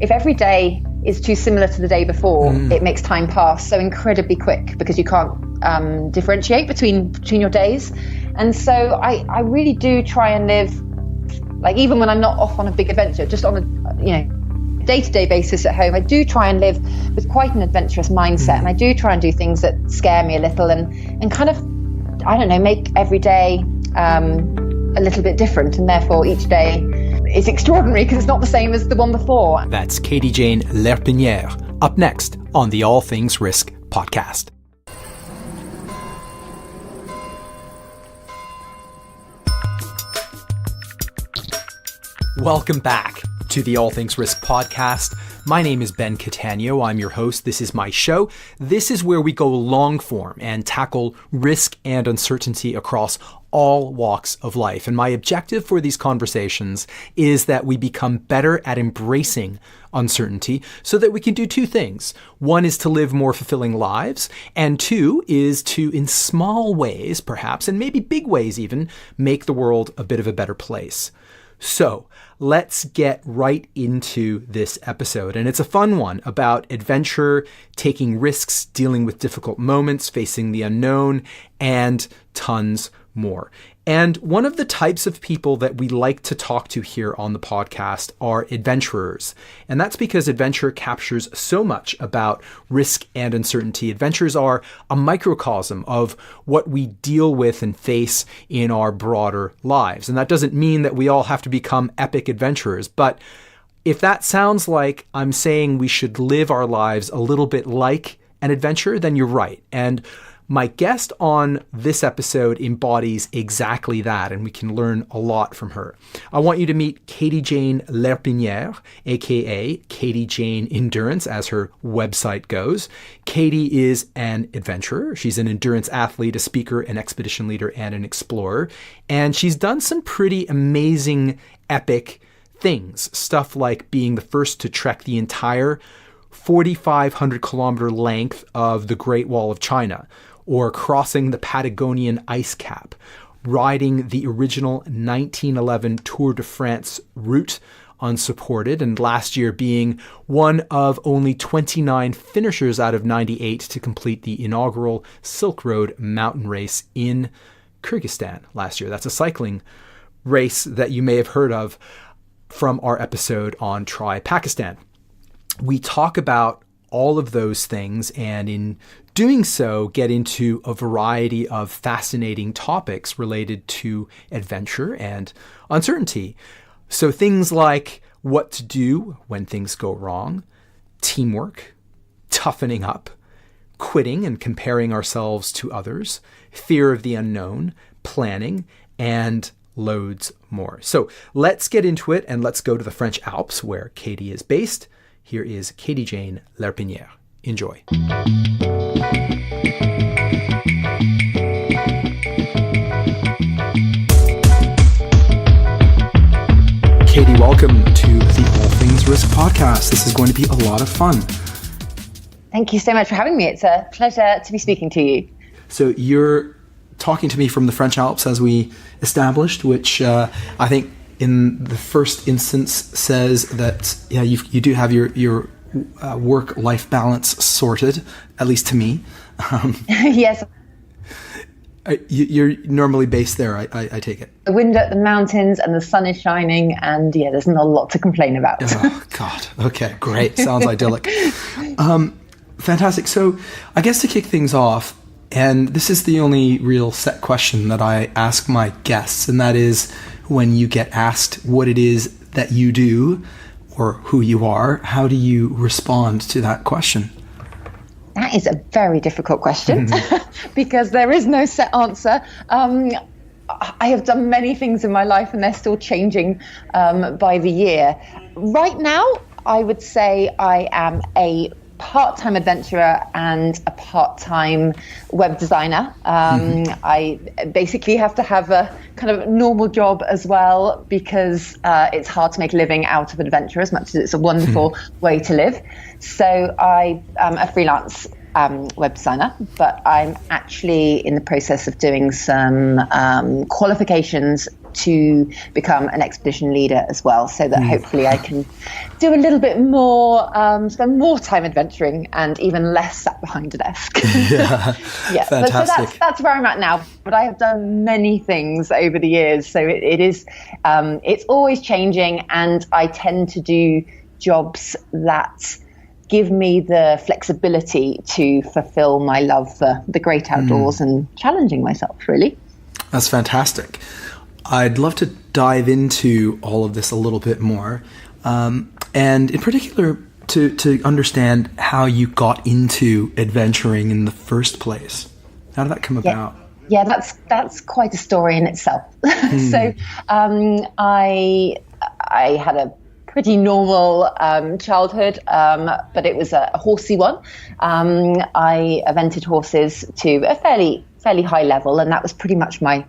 if every day is too similar to the day before, it makes time pass so incredibly quick because you can't differentiate between your days. And so I really do try and live, like, even when I'm not off on a big adventure, just on a day-to-day basis at home, I do try and live with quite an adventurous mindset, and I do try and do things that scare me a little and kind of, I don't know, make every day a little bit different, and therefore each day is extraordinary because it's not the same as the one before. That's Katie-Jane Lerpiniere, up next on the All Things Risk podcast. Welcome back to the All Things Risk podcast. My name is Ben Catania. I'm your host. This is my show. This is where we go long form and tackle risk and uncertainty across all walks of life. And my objective for these conversations is that we become better at embracing uncertainty so that we can do two things. One is to live more fulfilling lives, and two is to, in small ways perhaps, and maybe big ways even, make the world a bit of a better place. So let's get right into this episode. And it's a fun one about adventure, taking risks, dealing with difficult moments, facing the unknown, and tons more. And one of the types of people that we like to talk to here on the podcast are adventurers. And that's because adventure captures so much about risk and uncertainty. Adventures are a microcosm of what we deal with and face in our broader lives. And that doesn't mean that we all have to become epic adventurers, but if that sounds like I'm saying we should live our lives a little bit like an adventure, then you're right. And my guest on this episode embodies exactly that, and we can learn a lot from her. I want you to meet Katie-Jane Lerpiniere, aka Katie-Jane Endurance, as her website goes. Katie is an adventurer. She's an endurance athlete, a speaker, an expedition leader, and an explorer. And she's done some pretty amazing, epic things. Stuff like being the first to trek the entire 4,500 kilometer length of the Great Wall of China, or crossing the Patagonian icecap, riding the original 1911 Tour de France route unsupported, and last year being one of only 29 finishers out of 98 to complete the inaugural Silk Road mountain race in Kyryzstan last year. That's a cycling race that you may have heard of from our episode on Try Pakistan. We talk about all of those things, and in doing so, get into a variety of fascinating topics related to adventure and uncertainty. So things like what to do when things go wrong, teamwork, toughening up, quitting and comparing ourselves to others, fear of the unknown, planning, and loads more. So let's get into it, and let's go to the French Alps where Katie is based. Here is Katie-Jane Lerpiniere. Enjoy. Katie, welcome to the All Things Risk podcast. This is going to be a lot of fun. Thank you so much for having me. It's a pleasure to be speaking to you. So you're talking to me from the French Alps, as we established, which I think in the first instance says that you do have your work-life balance sorted, at least to me. Yes. You're normally based there, I take it. The wind at the mountains and the sun is shining, and there's not a lot to complain about. Oh, God. Okay, great. Sounds idyllic. Fantastic. So I guess to kick things off, and this is the only real set question that I ask my guests, and that is when you get asked what it is that you do or who you are, how do you respond to that question? That is a very difficult question because there is no set answer. I have done many things in my life and they're still changing by the year. Right now, I would say I am a part-time adventurer and a part-time web designer. I basically have to have a kind of normal job as well because it's hard to make a living out of adventure as much as it's a wonderful way to live. So I am a freelance web designer, but I'm actually in the process of doing some qualifications to become an expedition leader as well, so that hopefully I can do a little bit more, spend more time adventuring and even less sat behind a desk. Yeah, yeah. Fantastic. So that's where I'm at now. But I have done many things over the years, so it is it's always changing, and I tend to do jobs that give me the flexibility to fulfill my love for the great outdoors and challenging myself, really. That's fantastic. I'd love to dive into all of this a little bit more, and in particular to understand how you got into adventuring in the first place. How did that come about? Yeah, that's quite a story in itself. So I had a pretty normal childhood, but it was a horsey one. I evented horses to a fairly high level, and that was pretty much my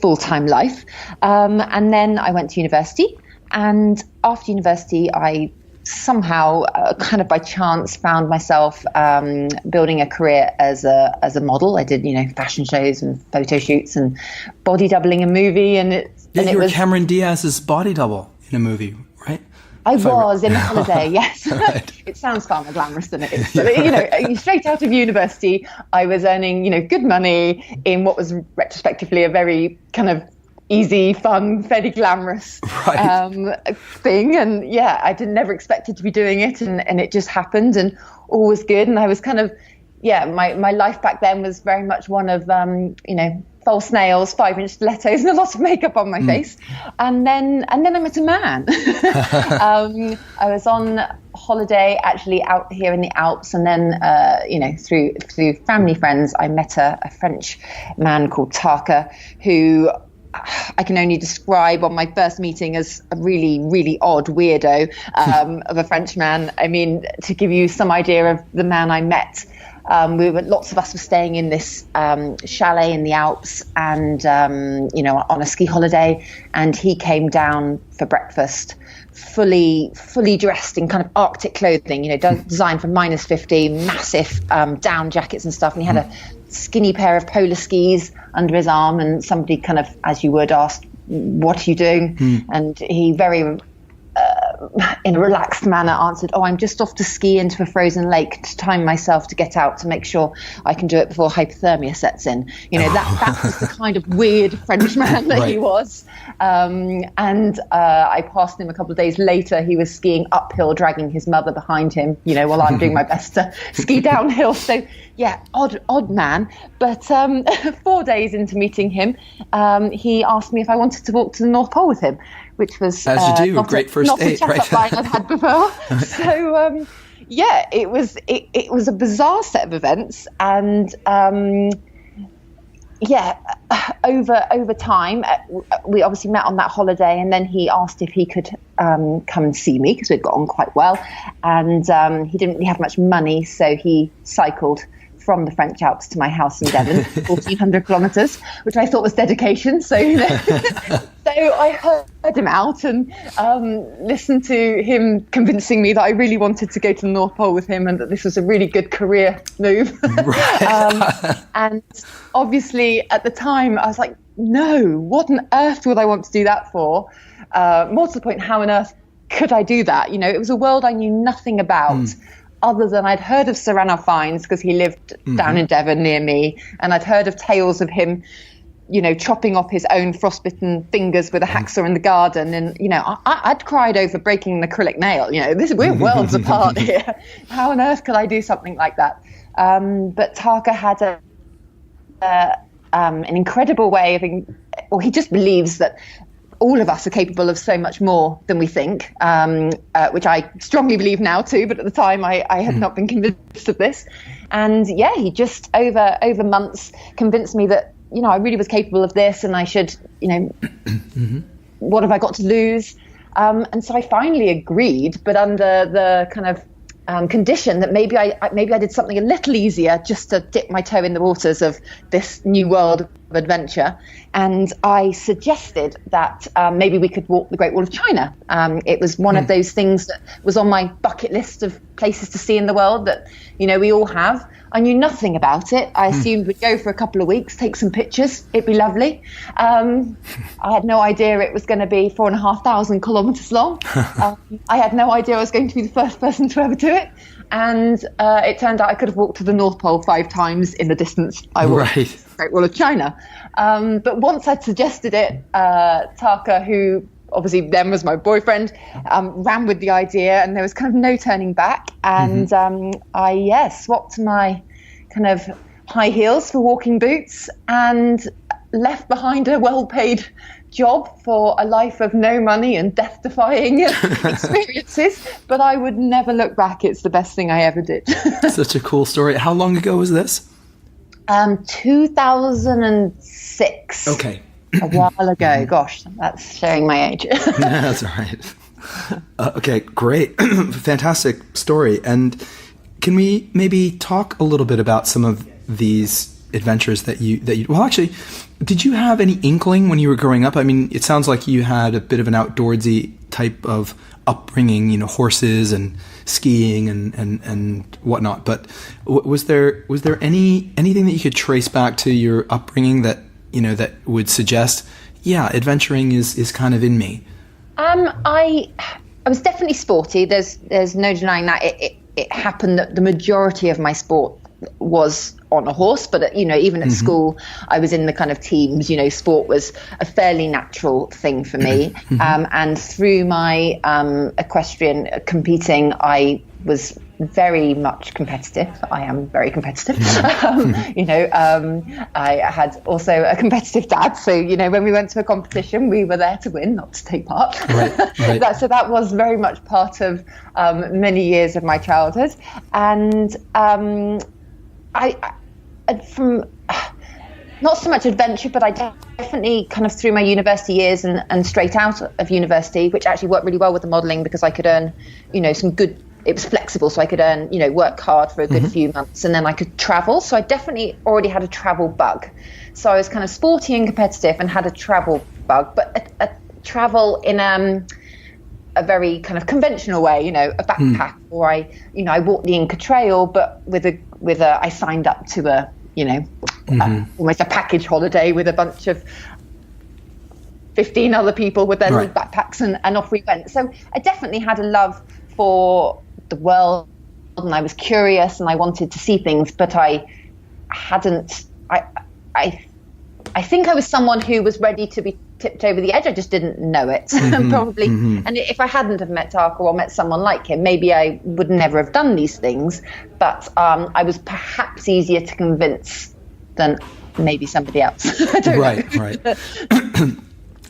full-time life. And then I went to university, and after university I somehow kind of by chance found myself building a career as a model. I did fashion shows and photo shoots and body doubling in movie, and you were Cameron Diaz's body double in a movie, right? I was in Holiday, yes. Right. It sounds far more glamorous than it is. But, straight out of university, I was earning, good money in what was retrospectively a very kind of easy, fun, fairly glamorous thing. And yeah, I never expected to be doing it, and it just happened, and all was good. And I was kind of, my life back then was very much one of, false nails, 5-inch stilettos, and a lot of makeup on my face. And then I met a man. I was on holiday actually out here in the Alps, and then through family friends I met a French man called Tarka, who I can only describe on my first meeting as a really, really odd weirdo of a French man. I mean, to give you some idea of the man I met, lots of us were staying in this chalet in the Alps, and on a ski holiday, and he came down for breakfast fully dressed in kind of Arctic clothing, designed for -50, massive down jackets and stuff, and he had a skinny pair of polar skis under his arm, and somebody kind of, as you would, asked, "What are you doing?" And he very in a relaxed manner answered, "Oh, I'm just off to ski into a frozen lake to time myself to get out to make sure I can do it before hypothermia sets in." That was the kind of weird French man that he was. I passed him a couple of days later. He was skiing uphill, dragging his mother behind him, while I'm doing my best to ski downhill. So yeah, odd man. But 4 days into meeting him, he asked me if I wanted to walk to the North Pole with him, which was as you do, a great first date, not a chat-up line I've had before. So it was a bizarre set of events, and over time we obviously met on that holiday, and then he asked if he could come and see me because we'd got on quite well, and he didn't really have much money, so he cycled from the French Alps to my house in Devon, 1,400 kilometres, which I thought was dedication. So, so I heard him out and listened to him convincing me that I really wanted to go to the North Pole with him, and that this was a really good career move. And obviously at the time I was like, no, what on earth would I want to do that for? More to the point, how on earth could I do that? It was a world I knew nothing about. Other than I'd heard of Sir Ranulph Fiennes because he lived down in Devon near me, and I'd heard of tales of him, chopping off his own frostbitten fingers with a hacksaw in the garden, and I'd cried over breaking an acrylic nail. We're worlds apart here. How on earth could I do something like that? But Tarka had an incredible way of, he just believes that all of us are capable of so much more than we think, which I strongly believe now too, but at the time I had not been convinced of this. And he just over months convinced me that, I really was capable of this, and I should, what have I got to lose? And so I finally agreed, but under the kind of condition that maybe I did something a little easier just to dip my toe in the waters of this new world adventure, and I suggested that maybe we could walk the Great Wall of China. It was one of those things that was on my bucket list of places to see in the world that, you know, we all have. I knew nothing about it. I assumed we'd go for a couple of weeks, take some pictures. It'd be lovely. I had no idea it was going to be 4,500 kilometers long. I had no idea I was going to be the first person to ever do it. And it turned out I could have walked to the North Pole 5 times in the distance I walked to the Great Wall of China. But once I'd suggested it, Taka, who obviously then was my boyfriend, ran with the idea, and there was kind of no turning back. And I swapped my kind of high heels for walking boots and left behind a well-paid job for a life of no money and death-defying experiences. But I would never look back. It's the best thing I ever did. Such a cool story. How long ago was this? 2006. Okay. A while ago. Gosh, that's showing my age. That's all right. Okay, great. Fantastic story. And can we maybe talk a little bit about some of these adventures that you well, actually, did you have any inkling when you were growing up? I mean, it sounds like you had a bit of an outdoorsy type of upbringing, you know, horses and skiing and whatnot. But was there anything that you could trace back to your upbringing that, you know, that would suggest, yeah, adventuring is kind of in me? I was definitely sporty. There's no denying that. It happened that the majority of my sport was on a horse, but you know, even at school, I was in the kind of teams. You know, sport was a fairly natural thing for me. And through my equestrian competing, I was very much competitive. I am very competitive. You know, I had also a competitive dad. So, you know, when we went to a competition, we were there to win, not to take part. Right. So that was very much part of many years of my childhood. And I from not so much adventure, but I definitely kind of through my university years and straight out of university, which actually worked really well with the modelling because I could earn, you know, some good. It was flexible, so I could earn, you know, work hard for a good few months, and then I could travel. So I definitely already had a travel bug. So I was kind of sporty and competitive and had a travel bug, but a travel in a very kind of conventional way, you know, a backpack, or I walked the Inca Trail, but with a I signed up to a, you know, almost a package holiday with a bunch of 15 other people with their little backpacks, and off we went. So I definitely had a love for the world, and I was curious and I wanted to see things, but I think I was someone who was ready to be tipped over the edge. I just didn't know it. Probably. And if I hadn't have met Taka or met someone like him, maybe I would never have done these things. But I was perhaps easier to convince than maybe somebody else. I don't know. Right.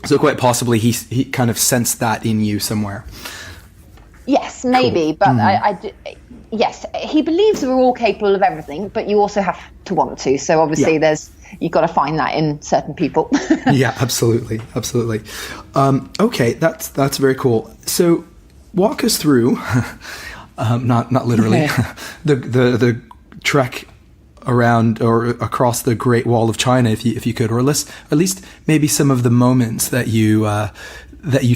So quite possibly he kind of sensed that in you somewhere. Yes, maybe. Cool. But yes, he believes we're all capable of everything, but you also have to want to. So obviously you've got to find that in certain people. Yeah, absolutely. Okay, that's very cool. So walk us through, not literally, the trek around or across the Great Wall of China, if you could, or at least maybe some of the moments that you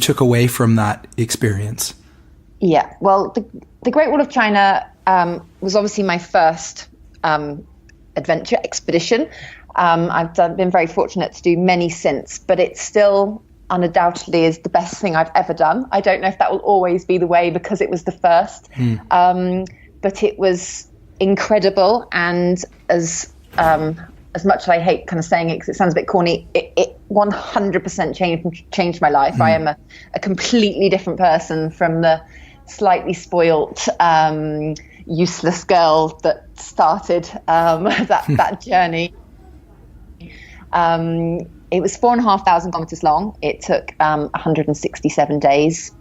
took away from that experience. Yeah, well, the Great Wall of China was obviously my first adventure expedition. I've been very fortunate to do many since, but it still undoubtedly is the best thing I've ever done. I don't know if that will always be the way because it was the first, but it was incredible. And as much as I hate kind of saying it because it sounds a bit corny, it 100% changed my life. I am a completely different person from the slightly spoilt, useless girl that started that journey. It was 4,500 kilometers long. It took 167 days.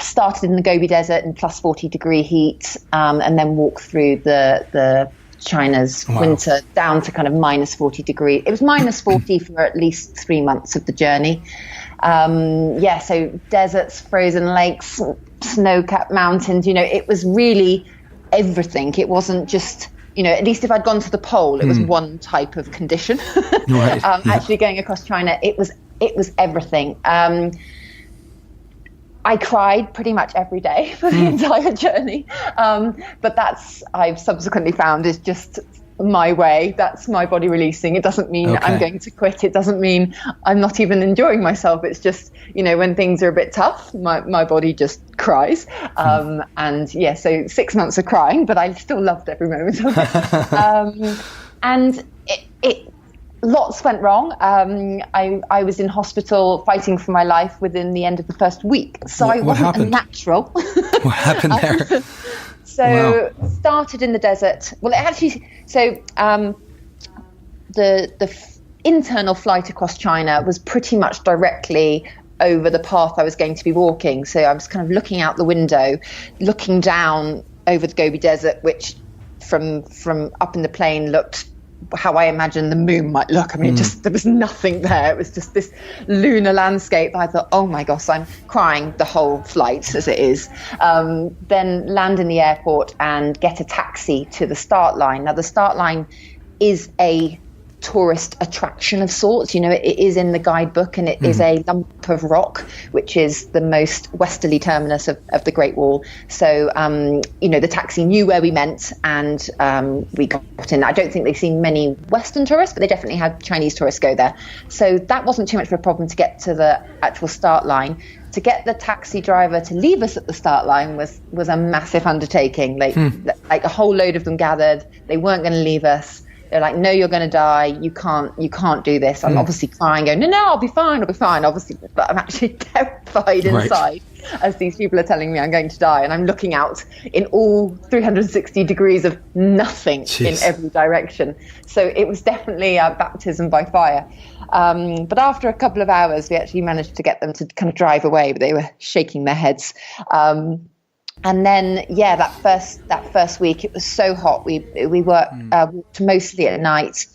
Started in the Gobi Desert in plus 40 degree heat, and then walked through the China's winter down to kind of minus 40 degrees. It was minus 40 for at least 3 months of the journey. So deserts, frozen lakes, snow-capped mountains, you know, it was really everything. It wasn't just at least if I'd gone to the pole, it was one type of condition. Right. Actually going across China, it was everything. I cried pretty much every day for the entire journey. But I've subsequently found is just my way. That's my body releasing. It doesn't mean I'm going to quit. It doesn't mean I'm not even enjoying myself. It's just, when things are a bit tough, my body just cries. And so 6 months of crying, but I still loved every moment of it. And it lots went wrong. I was in hospital fighting for my life within the end of the first week. So I wasn't a natural. What happened there? Started in the desert. Well, it actually, the internal flight across China was pretty much directly over the path I was going to be walking. So I was kind of looking out the window, looking down over the Gobi Desert, which from up in the plane looked how I imagined the moon might look. I mean, there was nothing there. It was just this lunar landscape. I thought, oh my gosh, I'm crying the whole flight as it is. Then land in the airport and get a taxi to the start line. Now, the start line is a tourist attraction of sorts. It is in the guidebook, and it is a lump of rock, which is the most westerly terminus of the Great Wall. So, the taxi knew where we meant, and we got in. I don't think they've seen many Western tourists, but they definitely had Chinese tourists go there. So that wasn't too much of a problem to get to the actual start line. To get the taxi driver to leave us at the start line was a massive undertaking. Like a whole load of them gathered. They weren't going to leave us. They're like, no, you're going to die. You can't do this. I'm obviously crying, going, no, I'll be fine, obviously. But I'm actually terrified inside as these people are telling me I'm going to die. And I'm looking out in all 360 degrees of nothing in every direction. So it was definitely a baptism by fire. But after a couple of hours, we actually managed to get them to kind of drive away, but they were shaking their heads. And then, that first week, it was so hot. We walked mostly at night,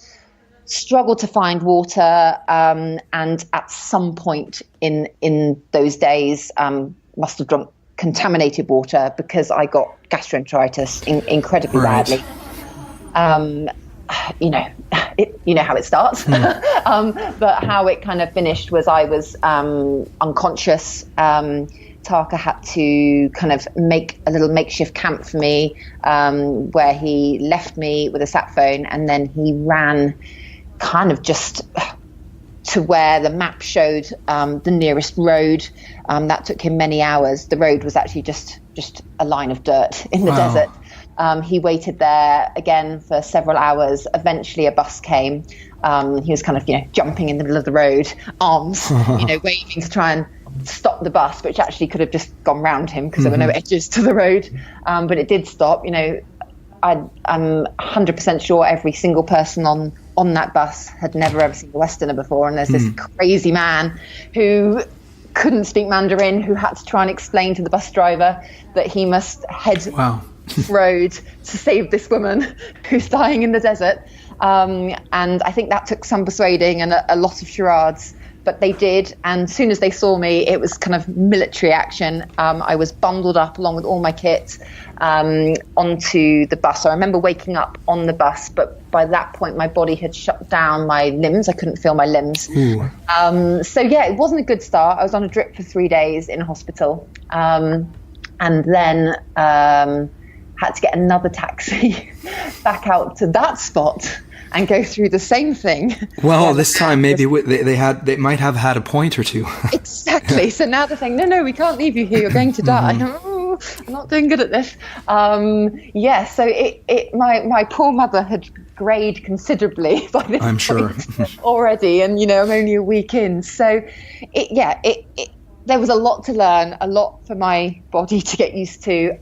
struggled to find water, and at some point in those days, must have drunk contaminated water because I got gastroenteritis incredibly badly. You know how it starts, but how it kind of finished was I was unconscious. Taka had to kind of make a little makeshift camp for me, where he left me with a sat phone, and then he ran kind of just to where the map showed the nearest road. That took him many hours. The road was actually just a line of dirt in the desert. He waited there again for several hours. Eventually a bus came. He was kind of, jumping in the middle of the road, arms, waving to try and stop the bus, which actually could have just gone round him because there were no edges to the road. But it did stop. I'm 100% sure every single person on that bus had never ever seen a Westerner before. And there's this crazy man who couldn't speak Mandarin, who had to try and explain to the bus driver that he must head road to save this woman who's dying in the desert. And I think that took some persuading and a lot of charades. But they did, and as soon as they saw me, it was kind of military action. I was bundled up along with all my kit onto the bus. So I remember waking up on the bus, but by that point, my body had shut down my limbs. I couldn't feel my limbs. It wasn't a good start. I was on a drip for 3 days in hospital, and then had to get another taxi back out to that spot and go through the same thing. Well, this time maybe they might have had a point or two. Exactly. So now they're saying, no, we can't leave you here. You're going to die. I'm not doing good at this. So my poor mother had grayed considerably by this I'm sure already, and I'm only a week in. So there was a lot to learn, a lot for my body to get used to.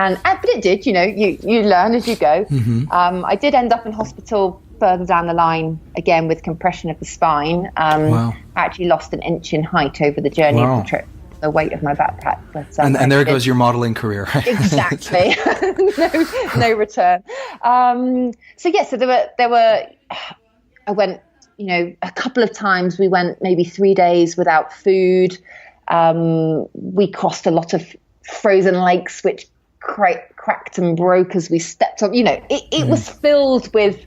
But it did, you learn as you go. I did end up in hospital further down the line, again with compression of the spine. I actually lost an inch in height over the journey of the trip, the weight of my backpack. But, and there goes your modeling career. Exactly. no return. So there were, I went, a couple of times we went maybe 3 days without food. We crossed a lot of frozen lakes, which cracked and broke as we stepped on. It was filled with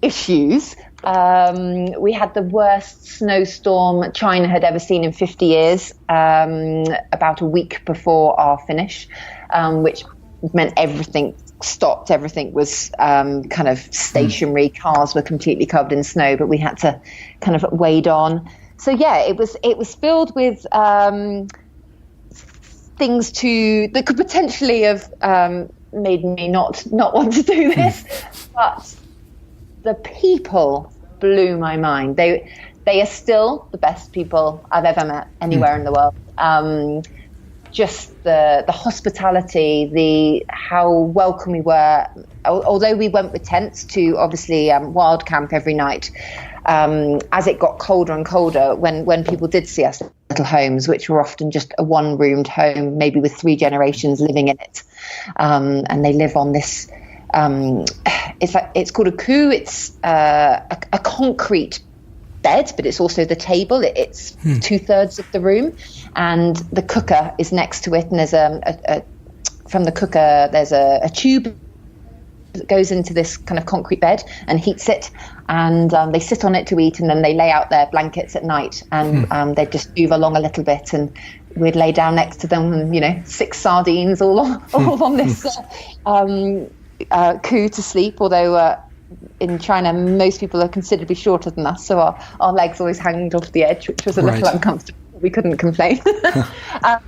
issues. We had the worst snowstorm China had ever seen in 50 years, about a week before our finish, which meant everything stopped. Everything was kind of stationary. Cars were completely covered in snow, but we had to kind of wade on. So yeah, it was filled with things that could potentially have made me not want to do this, but the people blew my mind. They are still the best people I've ever met anywhere in the world. Just the hospitality, how welcome we were. Although we went with tents to obviously wild camp every night, as it got colder and colder, when people did see us little homes, which were often just a one-roomed home, maybe with 3 generations living in it, and they live on this. It's called a coup. It's a concrete bed, but it's also the table. It's 2/3 of the room, and the cooker is next to it. And there's from the cooker there's a tube that goes into this kind of concrete bed and heats it, and they sit on it to eat, and then they lay out their blankets at night, and they just move along a little bit, and we'd lay down next to them, and 6 sardines all on this coup to sleep. Although in China most people are considerably shorter than us, so our legs always hanged off the edge, which was a little uncomfortable. We couldn't complain.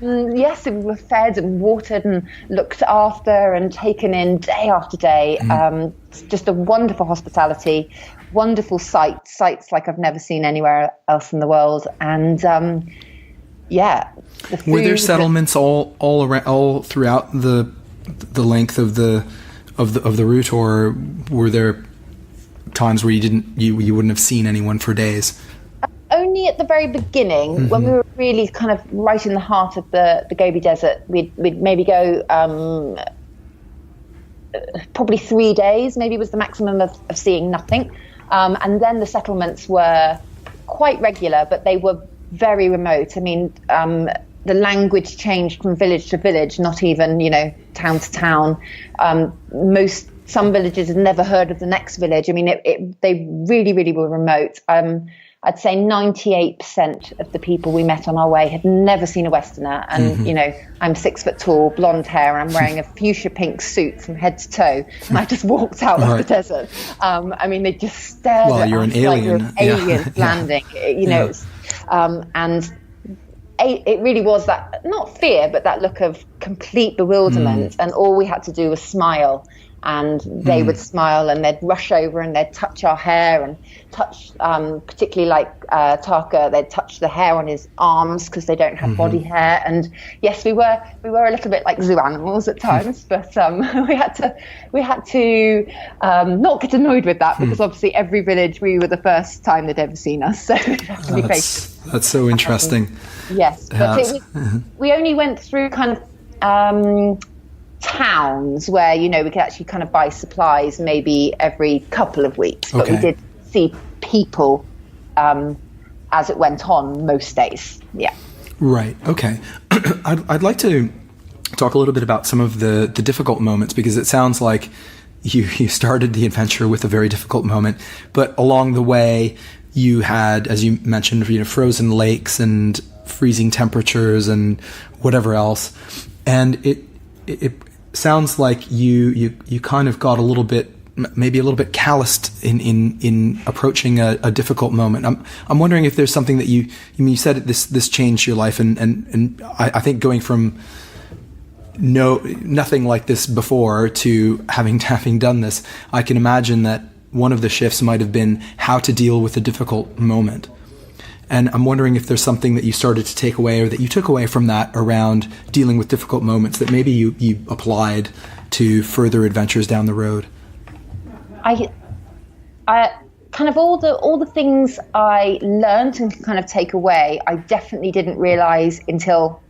Yes, we were fed and watered and looked after and taken in day after day. Just a wonderful hospitality, wonderful sights like I've never seen anywhere else in the world. And the food. Were there settlements all around, all throughout the length of the route, or were there times where you wouldn't have seen anyone for days? Only at the very beginning, when we were really kind of right in the heart of the Gobi Desert. We'd maybe go probably 3 days, maybe was the maximum of seeing nothing. And then the settlements were quite regular, but they were very remote. I mean, the language changed from village to village, not even, town to town. Some villages had never heard of the next village. I mean, they really, really were remote. I'd say 98% of the people we met on our way had never seen a Westerner. And, I'm 6 foot tall, blonde hair, I'm wearing a fuchsia pink suit from head to toe. And I just walked out of the desert. I mean, they just stared at you're us an alien. like we're aliens landing, and it really was that, not fear, but that look of complete bewilderment. And all we had to do was smile. And they would smile, and they'd rush over and they'd touch our hair and touch, particularly like Taka, they'd touch the hair on his arms because they don't have body hair. And yes, we were a little bit like zoo animals at times, but we had to not get annoyed with that, because obviously every village we were the first time they'd ever seen us, so we'd have to be patient. That's so interesting. Yes, but we only went through kind of towns where we could actually kind of buy supplies maybe every couple of weeks, but we did see people as it went on most days. Right. Okay. I'd like to talk a little bit about some of the difficult moments, because it sounds like you started the adventure with a very difficult moment, but along the way you had, as you mentioned, frozen lakes and freezing temperatures and whatever else, and it sounds like you kind of got maybe a little bit calloused in approaching a difficult moment. I'm wondering if there's something that you said this changed your life, and I think going from nothing like this before to having done this, I can imagine that one of the shifts might have been how to deal with a difficult moment. And I'm wondering if there's something that you started to take away, or that you took away from that around dealing with difficult moments, that maybe you applied to further adventures down the road. I kind of all the things I learned and kind of take away, I definitely didn't realize until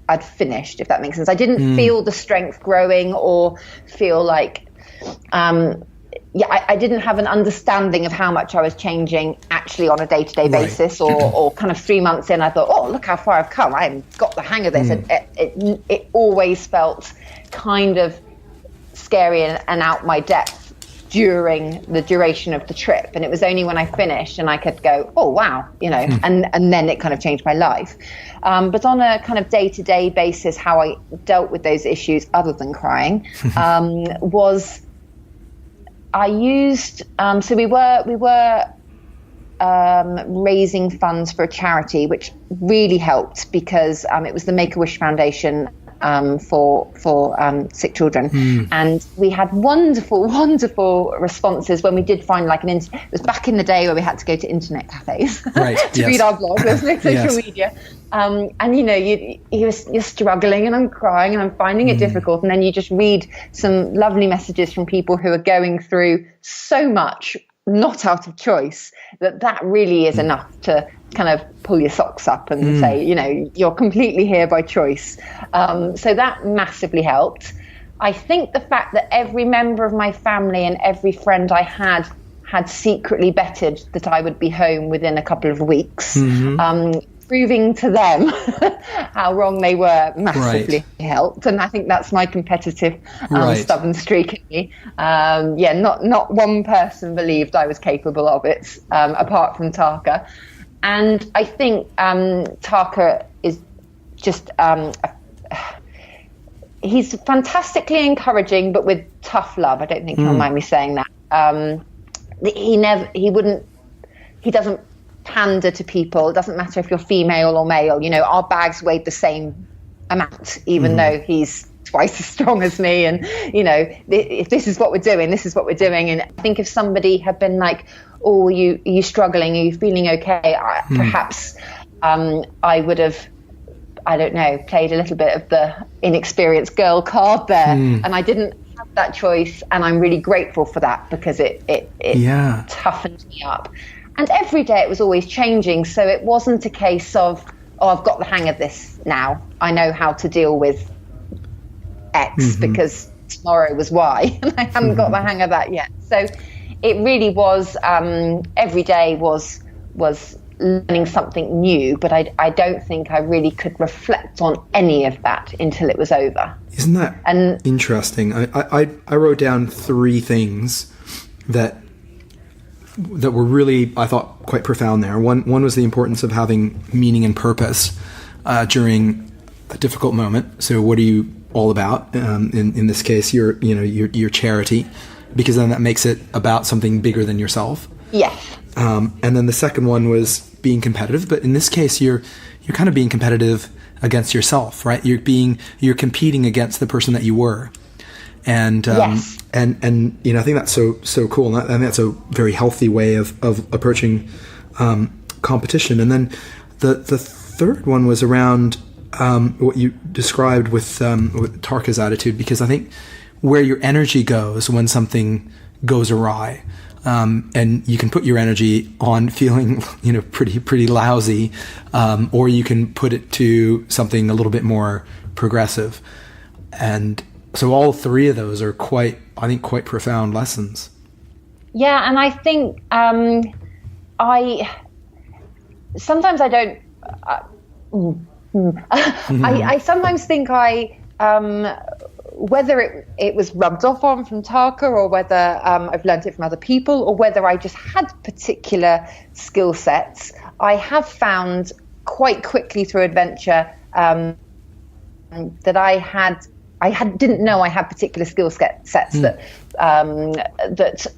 I'd finished, if that makes sense. I didn't feel the strength growing, or feel like I didn't have an understanding of how much I was changing actually on a day-to-day basis, or kind of 3 months in, I thought, oh, look how far I've come. I've got the hang of this. It always felt kind of scary and out my depth during the duration of the trip. And it was only when I finished and I could go, oh, wow, and then it kind of changed my life. But on a kind of day-to-day basis, how I dealt with those issues other than crying was I used, so we were raising funds for a charity, which really helped because it was the Make-A-Wish Foundation for sick children. And we had wonderful responses when we did find it was back in the day where we had to go to internet cafes to read our blog. There's no social media. And you're struggling and I'm crying and I'm finding it difficult. And then you just read some lovely messages from people who are going through so much, not out of choice, that really is enough to kind of pull your socks up and say, you're completely here by choice. So that massively helped. I think the fact that every member of my family and every friend I had secretly betted that I would be home within a couple of weeks, proving to them how wrong they were massively helped. And I think that's my competitive, stubborn streak in me. Not one person believed I was capable of it, apart from Taka. And I think Taka is just, he's fantastically encouraging, but with tough love. I don't think he'll mind me saying that. He doesn't pander to people. It doesn't matter if you're female or male. Our bags weighed the same amount, even though he's twice as strong as me. And, if this is what we're doing, this is what we're doing. And I think if somebody had been like, oh, are you struggling? Are you feeling okay? Perhaps I would have, I don't know, played a little bit of the inexperienced girl card there. And I didn't have that choice. And I'm really grateful for that because it toughened me up. And every day it was always changing. So it wasn't a case of, oh, I've got the hang of this now. I know how to deal with X because tomorrow was Y. And I hadn't got the hang of that yet. So it really was, every day was learning something new. But I don't think I really could reflect on any of that until it was over. Isn't that interesting? I wrote down 3 things that were really, I thought, quite profound there. One was the importance of having meaning and purpose during a difficult moment. So what are you all about? In this case, your charity, because then that makes it about something bigger than yourself. Yes. And then the second one was being competitive, but in this case, you're kind of being competitive against yourself, right? You're competing against the person that you were. And yes. And I think that's so cool, and I think that's a very healthy way of approaching competition. And then the third one was around what you described with Tarka's attitude, because I think where your energy goes when something goes awry, and you can put your energy on feeling pretty lousy, or you can put it to something a little bit more progressive. And so all 3 of those are quite profound lessons. Yeah, and I think sometimes I don't. I sometimes think whether it was rubbed off on from Taka, or whether I've learned it from other people, or whether I just had particular skill sets, I have found quite quickly through adventure that I didn't know I had particular skill sets that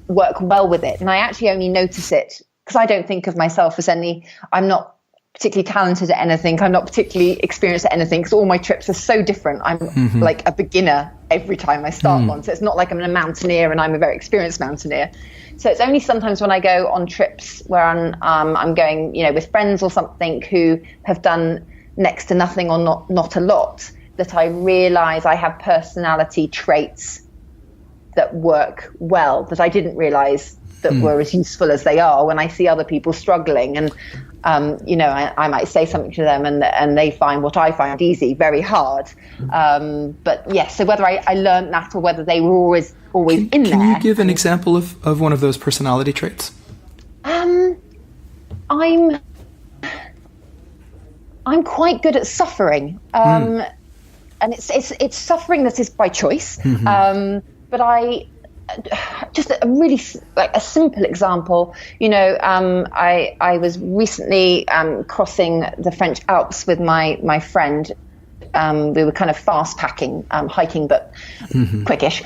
work well with it. And I actually only notice it because I don't think of myself as I'm not particularly talented at anything. I'm not particularly experienced at anything because all my trips are so different. I'm like a beginner every time I start one. So it's not like I'm a mountaineer and I'm a very experienced mountaineer. So it's only sometimes when I go on trips where I'm going, with friends or something who have done next to nothing or not a lot, that I realize I have personality traits that work well, that I didn't realize that were as useful as they are when I see other people struggling. And I might say something to them and they find what I find easy very hard. But yes, so whether I learned that or whether they were always in there. Can you give an example of one of those personality traits? I'm quite good at suffering, and it's suffering that is by choice. But I just a really like a simple example. I was recently crossing the French Alps with my friend. We were kind of fast packing, hiking, but quickish.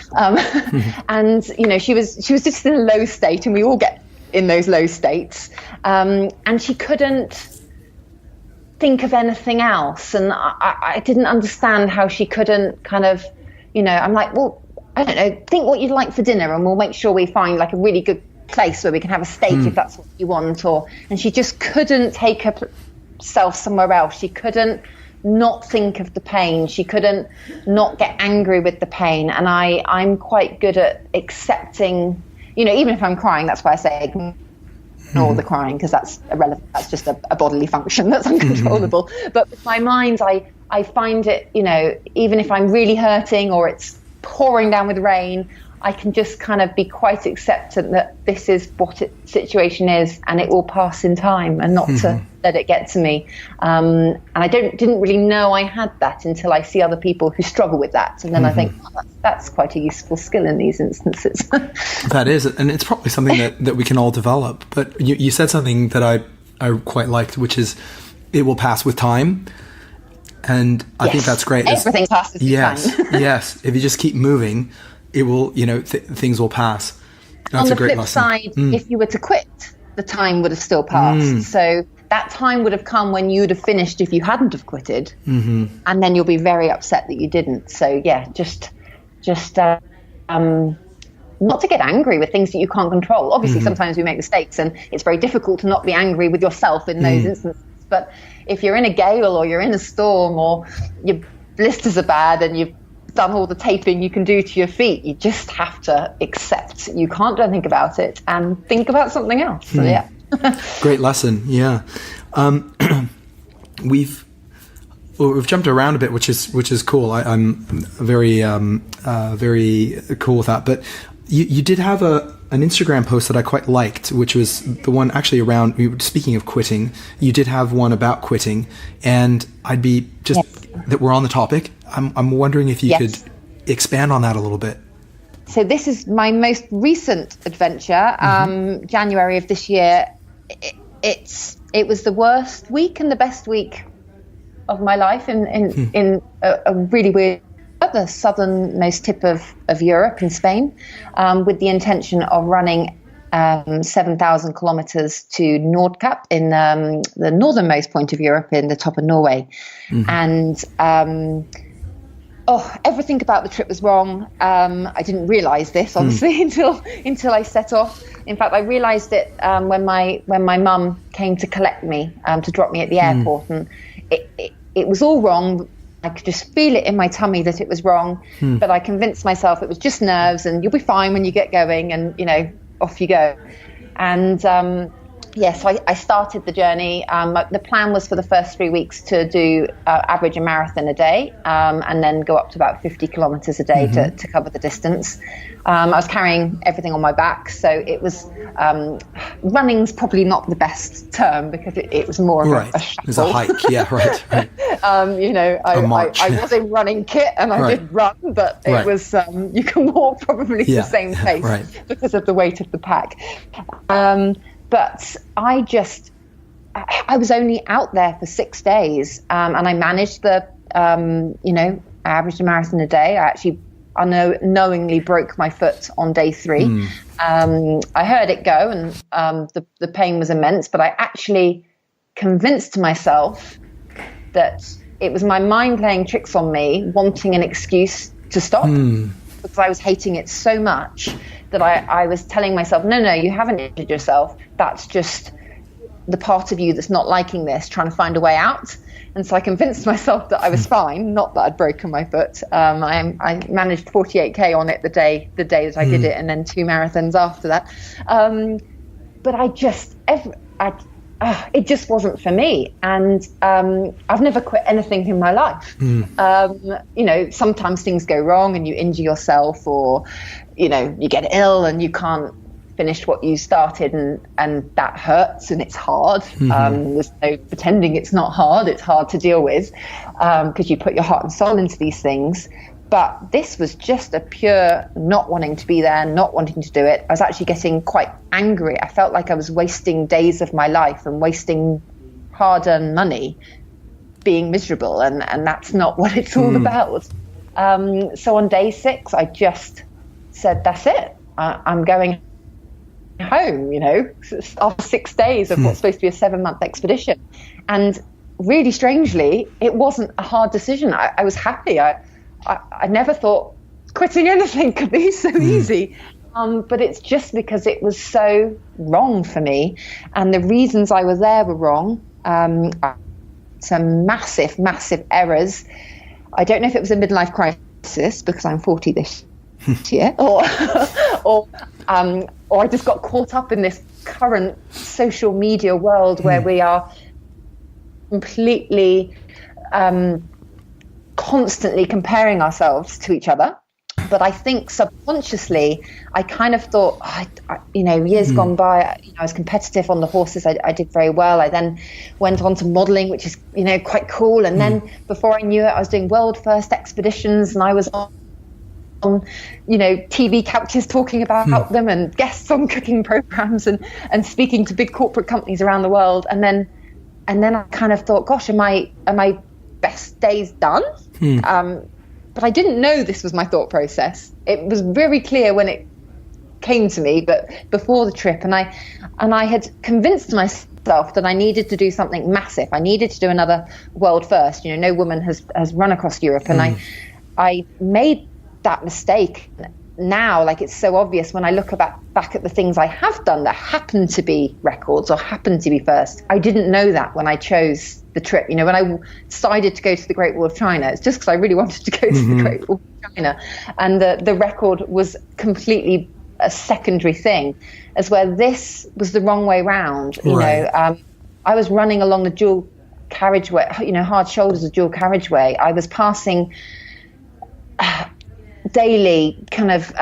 And she was just in a low state, and we all get in those low states. And she couldn't think of anything else, and I didn't understand how she couldn't kind of, I'm like, well, I don't know, think what you'd like for dinner, and we'll make sure we find like a really good place where we can have a steak if that's what you want. And she just couldn't take herself somewhere else. She couldn't not think of the pain. She couldn't not get angry with the pain. And I'm quite good at accepting, even if I'm crying, that's why I say ignore the crying, because that's irrelevant. That's just a bodily function that's uncontrollable. But with my mind, I find it, even if I'm really hurting or it's pouring down with rain, I can just kind of be quite acceptant that this is what situation is, and it will pass in time, and not to let it get to me. And I didn't really know I had that until I see other people who struggle with that, and then I think, oh, that's quite a useful skill in these instances. That is, and it's probably something that we can all develop. But you said something that I quite liked, which is it will pass with time. And I think that's great. Everything passes with time. Yes. If you just keep moving, it will, things will pass. That's a great lesson. On the flip side, if you were to quit, the time would have still passed. So that time would have come when you'd have finished if you hadn't have quitted. And then you'll be very upset that you didn't. So yeah, just not to get angry with things that you can't control. Obviously, sometimes we make mistakes, and it's very difficult to not be angry with yourself in those instances. But if you're in a gale or you're in a storm or your blisters are bad and you've done all the taping you can do to your feet, you just have to accept you can't do anything about it and think about something else. So yeah. Great lesson. Yeah. We've jumped around a bit, which is cool. I'm very cool with that. But you did have an Instagram post that I quite liked, which was the one actually around, speaking of quitting, you did have one about quitting, and I'd be that we're on the topic. I'm wondering if you could expand on that a little bit. So this is my most recent adventure, January of this year. It was the worst week and the best week of my life in a really weird, the southernmost tip of Europe in Spain, with the intention of running 7,000 kilometers to Nordkapp in the northernmost point of Europe in the top of Norway. And everything about the trip was wrong. I didn't realize this, honestly, until I set off. In fact, I realized it when my mum came to collect me, to drop me at the airport, and it was all wrong. I could just feel it in my tummy that it was wrong, but I convinced myself it was just nerves and you'll be fine when you get going, and off you go. And so I started the journey. The plan was for the first 3 weeks to do average a marathon a day, and then go up to about 50 kilometers a day to cover the distance. I was carrying everything on my back, so it was running's probably not the best term, because it was more of a shuffle. It was a hike, yeah, right. I was in running kit and I did run, but it was you can walk probably the same pace because of the weight of the pack. But I was only out there for 6 days, and I managed the I averaged a marathon a day. I actually unknowingly broke my foot on day 3. I heard it go, and the pain was immense, but I actually convinced myself that it was my mind playing tricks on me, wanting an excuse to stop, because I was hating it so much that I was telling myself, no, you haven't injured yourself. That's just the part of you that's not liking this, trying to find a way out. And so I convinced myself that I was fine, not that I'd broken my foot. I managed 48k on it the day that I did it, and then 2 marathons after that. But I it just wasn't for me. And I've never quit anything in my life. Sometimes things go wrong and you injure yourself, or, you get ill and you can't finish what you started, and that hurts and it's hard. There's no pretending it's not hard. It's hard to deal with because you put your heart and soul into these things. But this was just a pure not wanting to be there, not wanting to do it. I was actually getting quite angry. I felt like I was wasting days of my life and wasting hard-earned money being miserable, and that's not what it's all about. So on day 6, I just said, that's it. I'm going home, after 6 days of what's supposed to be a 7-month expedition. And really strangely, it wasn't a hard decision. I was happy. I never thought quitting anything could be so easy. But it's just because it was so wrong for me. And the reasons I was there were wrong. Some massive, massive errors. I don't know if it was a midlife crisis because I'm 40 this year, or I just got caught up in this current social media world where we are completely constantly comparing ourselves to each other. But I think subconsciously, I kind of thought, years gone by, I was competitive on the horses. I did very well. I then went on to modeling, which is, quite cool. And then before I knew it, I was doing world first expeditions, and I was on TV couches talking about them, and guests on cooking programs, and speaking to big corporate companies around the world. And then I kind of thought, gosh, are my best days done? But I didn't know this was my thought process. It was very clear when it came to me, but before the trip, and I had convinced myself that I needed to do something massive. I needed to do another world first. No woman has run across Europe, and I made that mistake. Now, it's so obvious when I look back at the things I have done that happen to be records or happen to be first. I didn't know that when I chose the trip. When I decided to go to the Great Wall of China, it's just because I really wanted to go to the Great Wall of China, and the record was completely a secondary thing, as where this was the wrong way round. I was running along the dual carriageway, hard shoulders of dual carriageway. I was passing daily kind of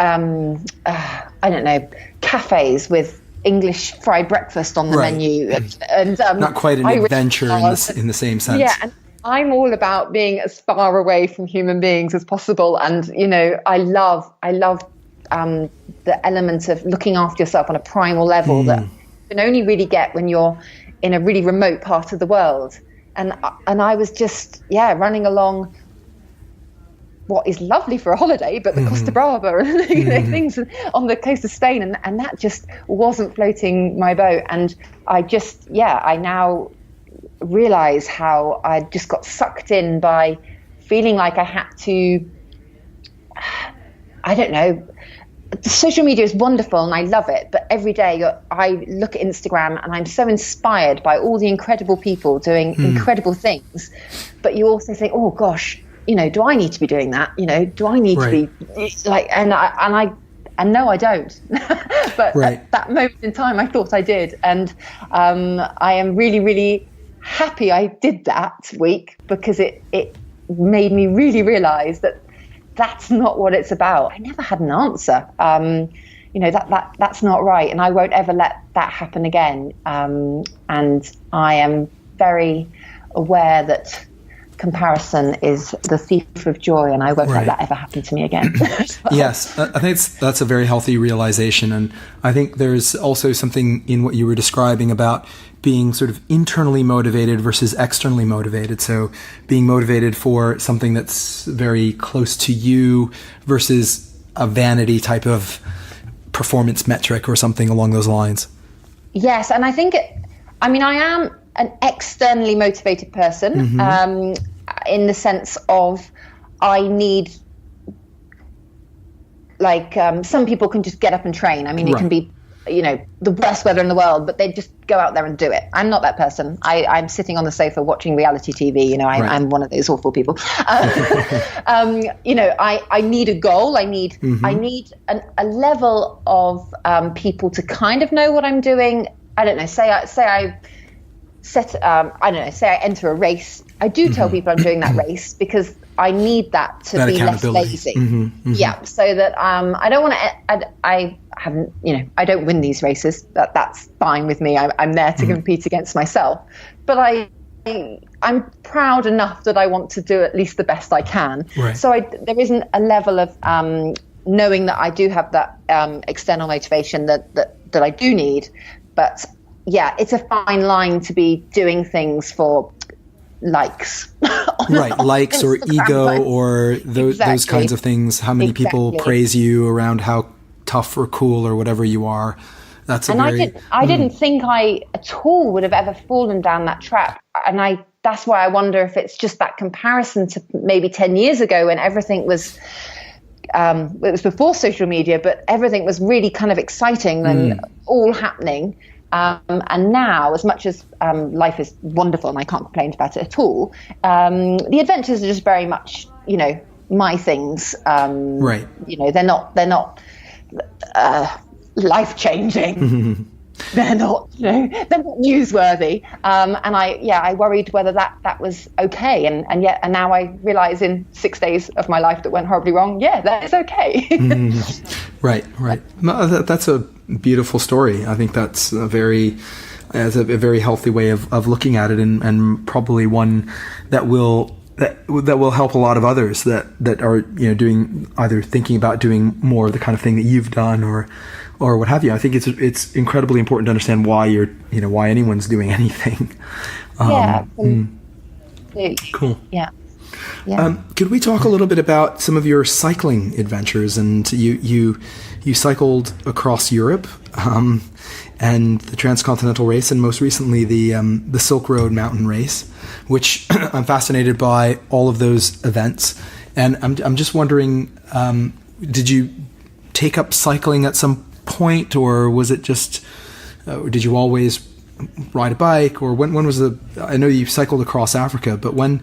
cafes with English fried breakfast on the menu, and not quite an adventure in the same sense. Yeah, and I'm all about being as far away from human beings as possible, and I love the element of looking after yourself on a primal level that you can only really get when you're in a really remote part of the world. And I was just running along what is lovely for a holiday, but the Costa Brava and things on the coast of Spain, and that just wasn't floating my boat. And I now realize how I just got sucked in by feeling like I had to, social media is wonderful and I love it, but every day I look at Instagram and I'm so inspired by all the incredible people doing incredible things, but you also think, oh gosh, do I need to be doing that? Do I need to be and no, I don't. But at that moment in time, I thought I did. And I am really, really happy I did that week, because it made me really realize that that's not what it's about. I never had an answer. That's not right. And I won't ever let that happen again. And I am very aware that comparison is the thief of joy, and I won't let that ever happen to me again. Yes, I think that's a very healthy realization, and I think there's also something in what you were describing about being sort of internally motivated versus externally motivated. So being motivated for something that's very close to you versus a vanity type of performance metric or something along those lines. Yes, and I think I am an externally motivated person, in the sense of I need, some people can just get up and train. It can be, the worst weather in the world, but they just go out there and do it. I'm not that person. I'm sitting on the sofa watching reality TV. I'm one of those awful people. I need a goal. I need a level of people to kind of know what I'm doing. I don't know. Say I don't know, say I enter a race, I do tell people I'm doing that race because I need that to be less lazy. Yeah, so that I don't want to. I haven't, I don't win these races. That's fine with me. I'm there to compete against myself, but I'm proud enough that I want to do at least the best I can. Right. So there isn't a level of knowing that I do have that external motivation that I do need, but. Yeah, it's a fine line to be doing things for likes. Right, likes or ego or those kinds of things. How many people praise you around how tough or cool or whatever you are. That's I didn't think I at all would have ever fallen down that trap. And that's why I wonder if it's just that comparison to maybe 10 years ago when everything was, it was before social media, but everything was really kind of exciting and all happening. And now, as much as life is wonderful and I can't complain about it at all, the adventures are just very much, my things. Right. They're not life changing. They're not newsworthy. And I worried whether that was okay. And now I realize in 6 days of my life that went horribly wrong. Yeah, that is okay. Right. No, that's a beautiful story. I think that's a very healthy way of looking at it, and probably one that will help a lot of others that are doing, either thinking about doing more of the kind of thing that you've done or what have you. I think it's incredibly important to understand why why anyone's doing anything. Cool. Yeah. Could we talk a little bit about some of your cycling adventures? And you cycled across Europe, and the Transcontinental Race, and most recently the Silk Road Mountain Race, which I'm fascinated by all of those events. And I'm just wondering, did you take up cycling at some point, or was it just did you always ride a bike, or when was I know you cycled across Africa, but when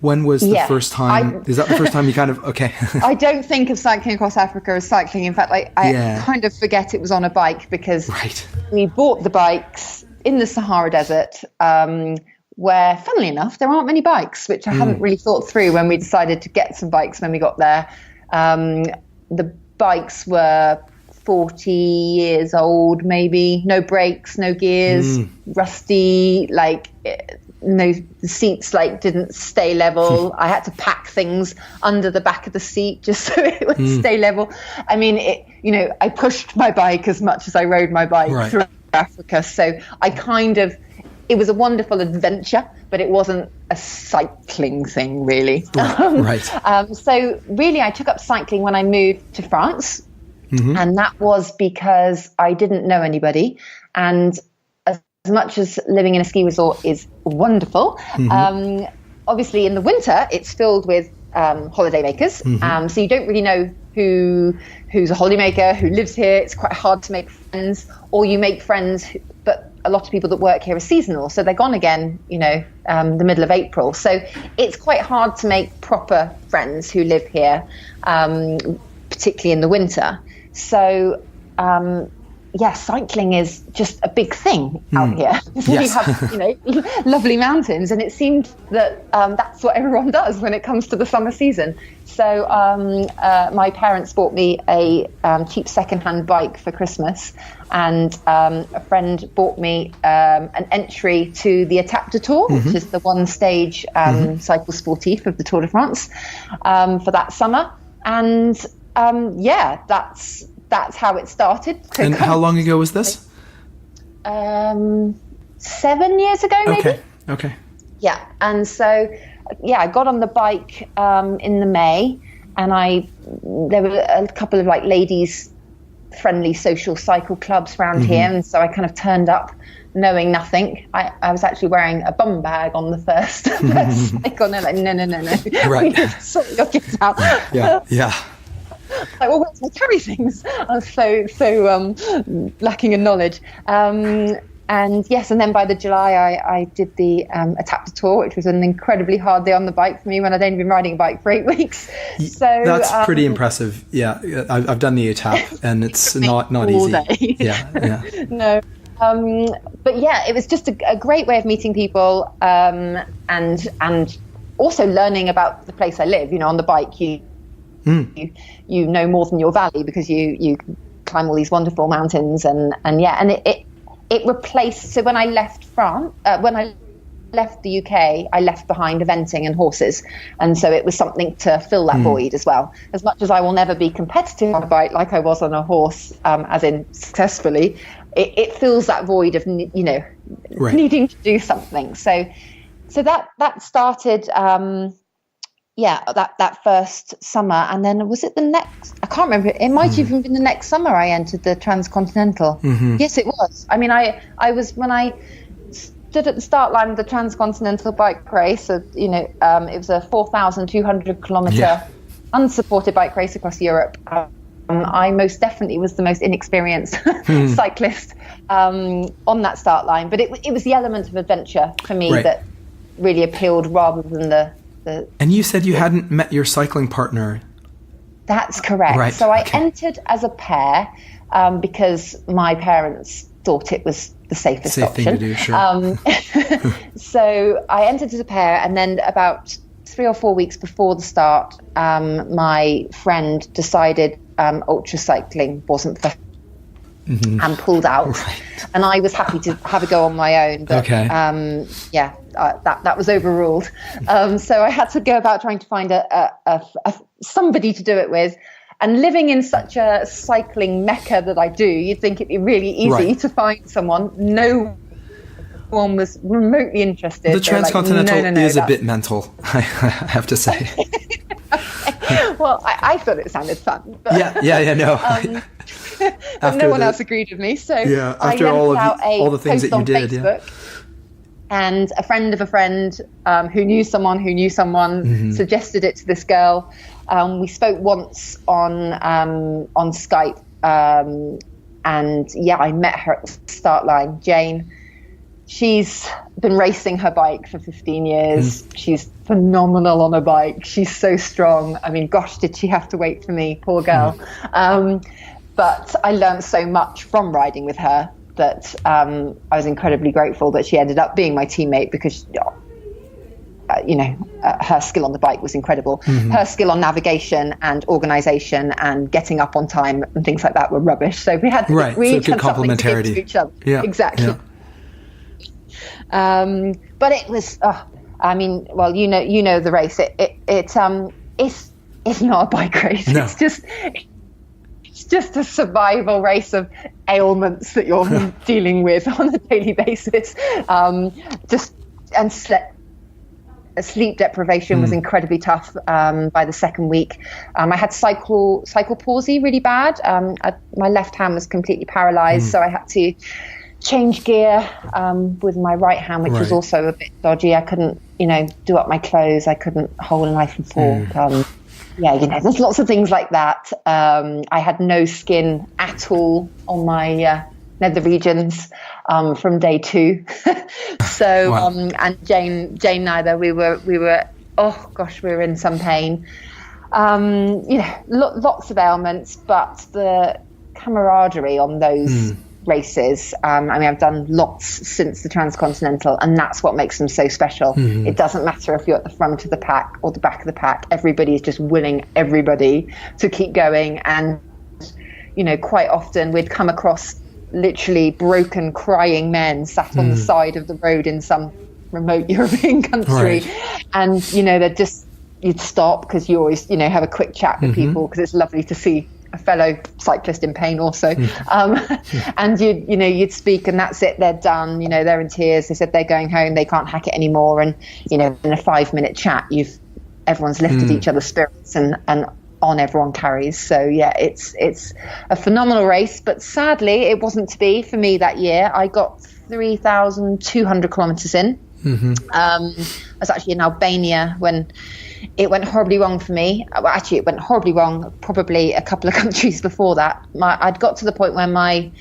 was the first time? Is that the first time you kind of, okay. I don't think of cycling across Africa as cycling. In fact, I kind of forget it was on a bike, because we bought the bikes in the Sahara Desert, where, funnily enough, there aren't many bikes, which I hadn't really thought through when we decided to get some bikes when we got there. The bikes were 40 years old, maybe, no brakes, no gears, rusty, no, the seats didn't stay level. I had to pack things under the back of the seat just so it would stay level. I mean, I pushed my bike as much as I rode my bike through Africa. So it was a wonderful adventure, but it wasn't a cycling thing, really. So really, I took up cycling when I moved to France. And that was because I didn't know anybody. And as much as living in a ski resort is wonderful, obviously in the winter it's filled with holiday makers. So you don't really know who's a holidaymaker, who lives here. It's quite hard to make friends, or you make friends, but a lot of people that work here are seasonal, so they're gone again, the middle of April. So it's quite hard to make proper friends who live here, particularly in the winter. So, cycling is just a big thing out here. We have, lovely mountains, and it seemed that that's what everyone does when it comes to the summer season. So my parents bought me a cheap second-hand bike for Christmas, and a friend bought me an entry to the Étape du Tour, which is the one-stage cycle sportif of the Tour de France, for that summer. And that's how it started. And how long ago was this? 7 years ago, maybe. Okay. Yeah, and so I got on the bike in the May, and there were a couple of ladies friendly social cycle clubs around here, and so I kind of turned up knowing nothing. I was actually wearing a bum bag on the first cycle, and they're like, no. Right. We need to sort your kids out. Yeah. Well, where do I carry things? I was so lacking in knowledge. And then by the July, I did the Étape du Tour, which was an incredibly hard day on the bike for me when I'd only been riding a bike for 8 weeks. So that's pretty impressive. Yeah, I've done the Étape, and it's not easy. Day. Yeah. No. But yeah, it was just a great way of meeting people, and also learning about the place I live. On the bike, you know more than your valley, because you climb all these wonderful mountains, and it replaced. So when I left France, when I left the UK, I left behind eventing and horses, and so it was something to fill that void as well. As much as I will never be competitive on a bike like I was on a horse, as in successfully, it fills that void of needing to do something. So that started that first summer, and then was it the next? I can't remember. It might have even been the next summer I entered the Transcontinental. Yes, it was. I mean, I was, when I stood at the start line of the Transcontinental bike race. So, it was a 4,200 kilometer unsupported bike race across Europe. I most definitely was the most inexperienced cyclist on that start line, but it was the element of adventure for me that really appealed, rather than the. And you said you hadn't met your cycling partner. That's correct. Right. So I entered as a pair because my parents thought it was the safest option. Thing to do, sure. So I entered as a pair, and then about 3 or 4 weeks before the start, my friend decided ultra cycling wasn't for and pulled out. Right. And I was happy to have a go on my own, but that was overruled. So I had to go about trying to find a somebody to do it with. And living in such a cycling mecca that I do, you'd think it'd be really easy to find someone. No one was remotely interested. The Transcontinental is a bit mental, I have to say. Well, I thought it sounded fun. But, but no one else agreed with me. So after all the things that you did, Facebook, and a friend of a friend who knew someone suggested it to this girl. We spoke once on Skype, and I met her at the start line, Jane. She's been racing her bike for 15 years. She's phenomenal on a bike. She's so strong. I mean, gosh, did she have to wait for me, poor girl. But I learned so much from riding with her that I was incredibly grateful that she ended up being my teammate, because her skill on the bike was incredible. Her skill on navigation and organisation and getting up on time and things like that were rubbish. So we had each had something to give to each other. Yeah, exactly. Yeah. But it was, well, you know the race. It's not a bike race. No. It's just a survival race of ailments that you're dealing with on a daily basis. Sleep deprivation was incredibly tough by the second week. I had cycle palsy really bad. My left hand was completely paralyzed, so I had to change gear with my right hand, which was also a bit dodgy. I couldn't, do up my clothes. I couldn't hold a knife and fork. There's lots of things like that. I had no skin at all on my nether regions from day 2. So and Jane neither. We were oh gosh, we were in some pain. Lots of ailments, but the camaraderie on those races. I've done lots since the Transcontinental, and that's what makes them so special. It doesn't matter if you're at the front of the pack or the back of the pack. Everybody is just willing everybody to keep going. And quite often we'd come across literally broken, crying men sat on the side of the road in some remote European country, and they'd just, you'd stop because you always have a quick chat with people, because it's lovely to see a fellow cyclist in pain also. And you'd speak, and that's it, they're done, they're in tears, they said they're going home, they can't hack it anymore, and in a 5-minute chat everyone's lifted each other's spirits, and on everyone carries. So it's a phenomenal race, but sadly it wasn't to be for me that year. I got 3,200 kilometers in. I was actually in Albania when it went horribly wrong for me. Well, actually, it went horribly wrong probably a couple of countries before that. I'd got to the point where my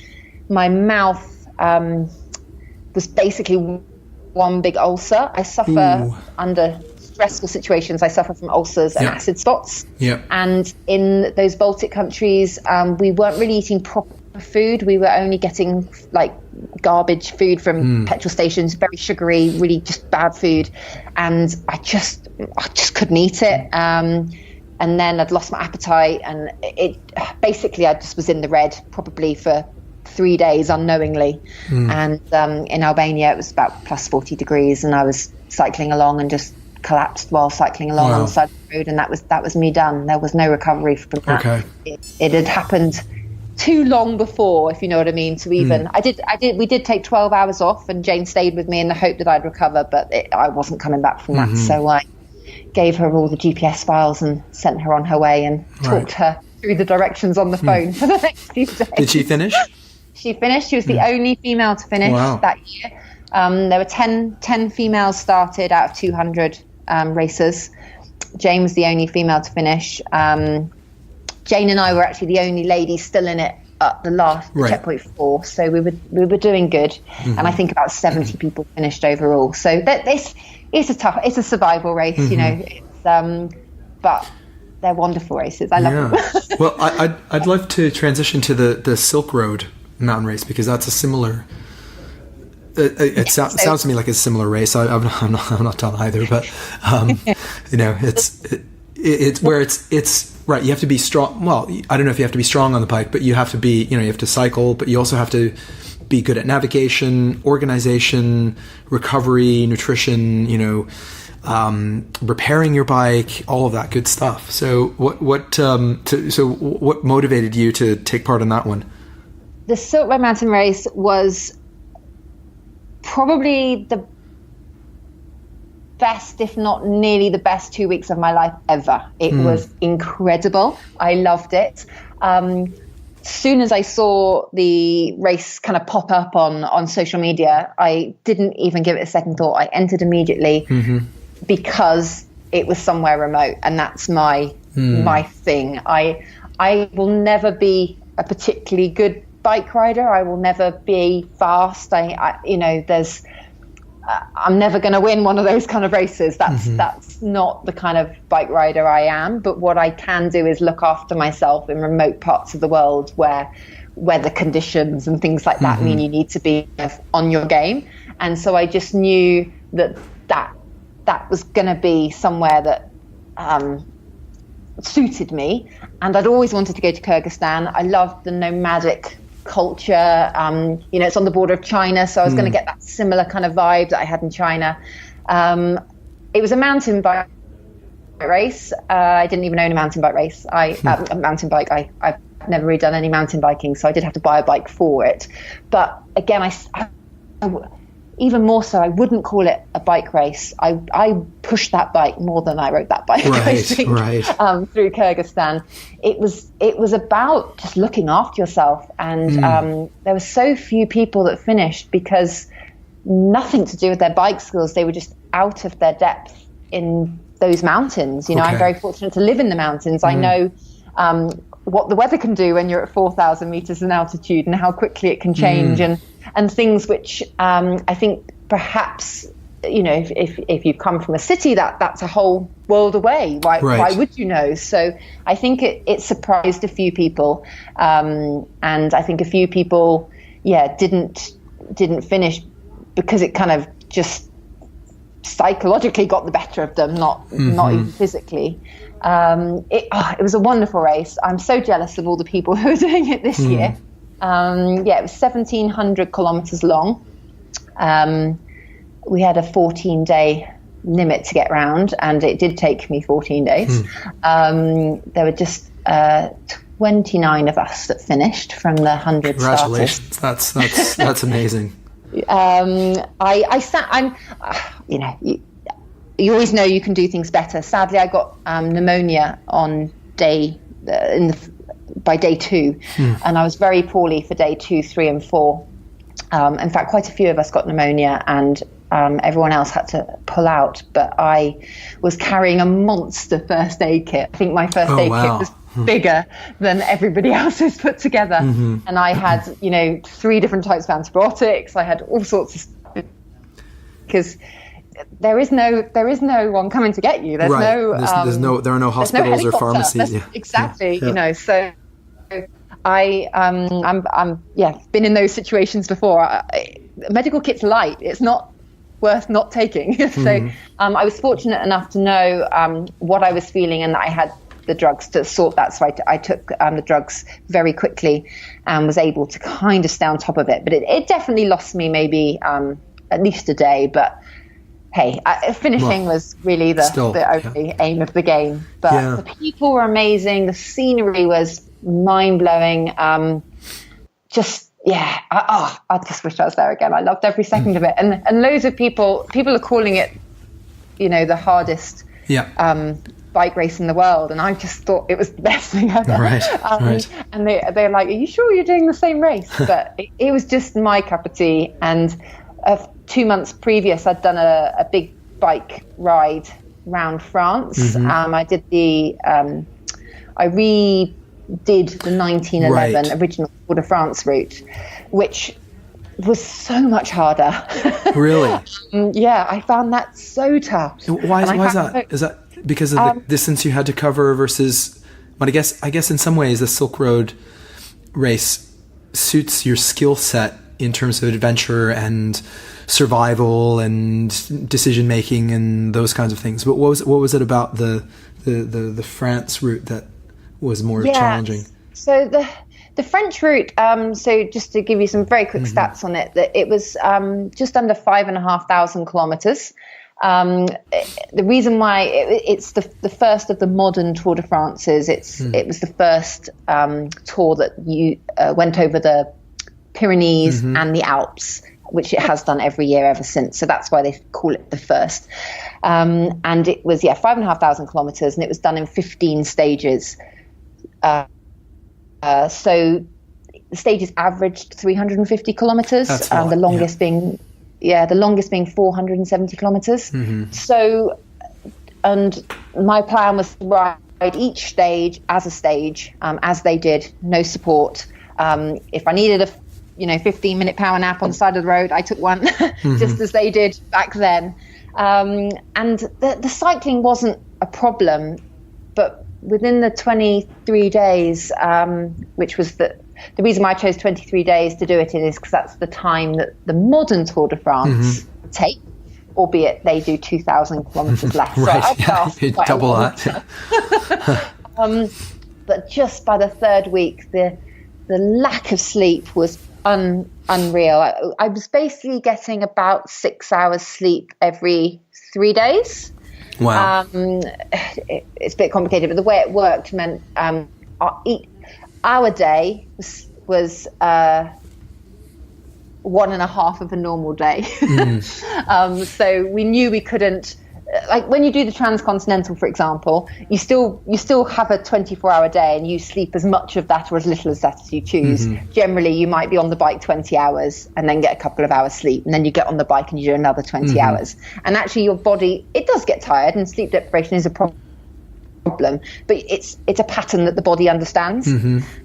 mouth was basically one big ulcer. I suffer under stressful situations. I suffer from ulcers and acid spots. And in those Baltic countries, we weren't really eating proper food. We were only getting garbage food from petrol stations, very sugary, really just bad food. And I just couldn't eat it. And then I'd lost my appetite, and it basically I just was in the red probably for 3 days unknowingly. And in Albania it was about plus 40 degrees, and I was cycling along and just collapsed while cycling along on the side of the road, and that was me done. There was no recovery from that. Okay. It had happened too long before, if you know what I mean, to even we did take 12 hours off, and Jane stayed with me in the hope that I'd recover, but I wasn't coming back from that. So I gave her all the GPS files and sent her on her way, and talked her through the directions on the phone for the next few days. Did she finish? She finished. She was the only female to finish that year. There were 10 females started out of 200 racers. Jane was the only female to finish. Jane and I were actually the only ladies still in it at the last checkpoint 4, so we were doing good. And I think about 70 people finished overall. So this is it's a survival race, you know. It's but they're wonderful races. I love them. Well, I'd love to transition to the Silk Road mountain race, because that's a similar. It sounds to me like a similar race. I'm not done either, but you know, it's where it's right. You have to be strong. Well, I don't know if you have to be strong on the bike, but you have to be. You know, you have to cycle, but you also have to be good at navigation, organization, recovery, nutrition. You know, repairing your bike, all of that good stuff. So what motivated you to take part in that one? The Silk Road Mountain Race was probably the best, if not nearly the best 2 weeks of my life ever. It was incredible. I loved it. Soon as I saw the race kind of pop up on social media, I didn't even give it a second thought. I entered immediately because it was somewhere remote, and that's my thing. I will never be a particularly good bike rider. I will never be fast. You know, I'm never going to win one of those kind of races. That's not the kind of bike rider I am. But what I can do is look after myself in remote parts of the world where weather conditions and things like that mean you need to be on your game. And so I just knew that was going to be somewhere that suited me. And I'd always wanted to go to Kyryzstan. I loved the nomadic culture. You know, it's on the border of China, so I was going to get that similar kind of vibe that I had in China. It was a mountain bike race. I didn't even own a mountain bike race. A mountain bike. I've never really done any mountain biking, so I did have to buy a bike for it. But again, I even more so, I wouldn't call it a bike race. I pushed that bike more than I rode that bike. I think, through Kyryzstan. It was about just looking after yourself, and there were so few people that finished because nothing to do with their bike skills. They were just out of their depth in those mountains. You know, I'm very fortunate to live in the mountains. I know what the weather can do when you're at 4,000 meters in altitude, and how quickly it can change, and things which I think perhaps, you know, if you come from a city that's a whole world away, why would you know? So I think it surprised a few people, and I think a few people didn't finish because it kind of just psychologically got the better of them, not even physically. It was a wonderful race. I'm so jealous of all the people who are doing it this year. It was 1,700 kilometers long. We had a 14-day limit to get round, and it did take me 14 days. There were just 29 of us that finished from the 100 Congratulations. starters. That's amazing. You always know you can do things better. Sadly, I got pneumonia on by day 2, and I was very poorly for day 2, 3, and 4. In fact, quite a few of us got pneumonia, and everyone else had to pull out. But I was carrying a monster first aid kit. I think my first aid kit was bigger than everybody else's put together, and I had 3 different types of antibiotics. I had all sorts of stuff, because there is no one coming to get you. There are no hospitals or pharmacies. Exactly. So I'm been in those situations before. Medical kit's light. It's not worth not taking. So I was fortunate enough to know what I was feeling and that I had the drugs to sort that. So I took the drugs very quickly and was able to kind of stay on top of it. But it definitely lost me maybe at least a day. But hey, finishing was really the only aim of the game. But the people were amazing. The scenery was mind-blowing. I just wish I was there again. I loved every second of it. And loads of people are calling it, the hardest bike race in the world. And I just thought it was the best thing ever. Right. And they're like, are you sure you're doing the same race? But it was just my cup of tea. And 2 months previous, I'd done a big bike ride around France. I did I redid the 1911 original Tour de France route, which was so much harder. Really? I found that so tough. Why is that? Is that because of the distance you had to cover versus? But I guess in some ways the Silk Road race suits your skill set in terms of adventure and survival and decision making and those kinds of things. But what was it about the France route that was more challenging? So the French route, so just to give you some very quick stats on it, that it was just under 5,500 kilometers. The reason why it's the first of the modern Tour de France's, it was the first tour that you went over the Pyrenees and the Alps, which it has done every year ever since. So that's why they call it the first. And it was 5,500 kilometers, and it was done in 15 stages. So the stages averaged 350 kilometers. The longest being 470 kilometers. So, and my plan was to ride each stage as a stage, as they did, no support. If I needed a 15-minute power nap on the side of the road, I took one, just as they did back then. And the cycling wasn't a problem, but within the 23 days, which was the reason why I chose 23 days to do it in, is because that's the time that the modern Tour de France take, albeit they do 2,000 kilometres less. Right, so double that. But just by the third week, the lack of sleep was unreal. I was basically getting about 6 hours sleep every 3 days. Wow. It's a bit complicated, but the way it worked meant our day was 1.5 of a normal day. So we knew we couldn't, like when you do the transcontinental, for example, you still have a 24-hour day and you sleep as much of that or as little as that as you choose. Generally, you might be on the bike 20 hours and then get a couple of hours sleep, and then you get on the bike and you do another 20 hours. And actually your body, it does get tired, and sleep deprivation is a problem, but it's a pattern that the body understands.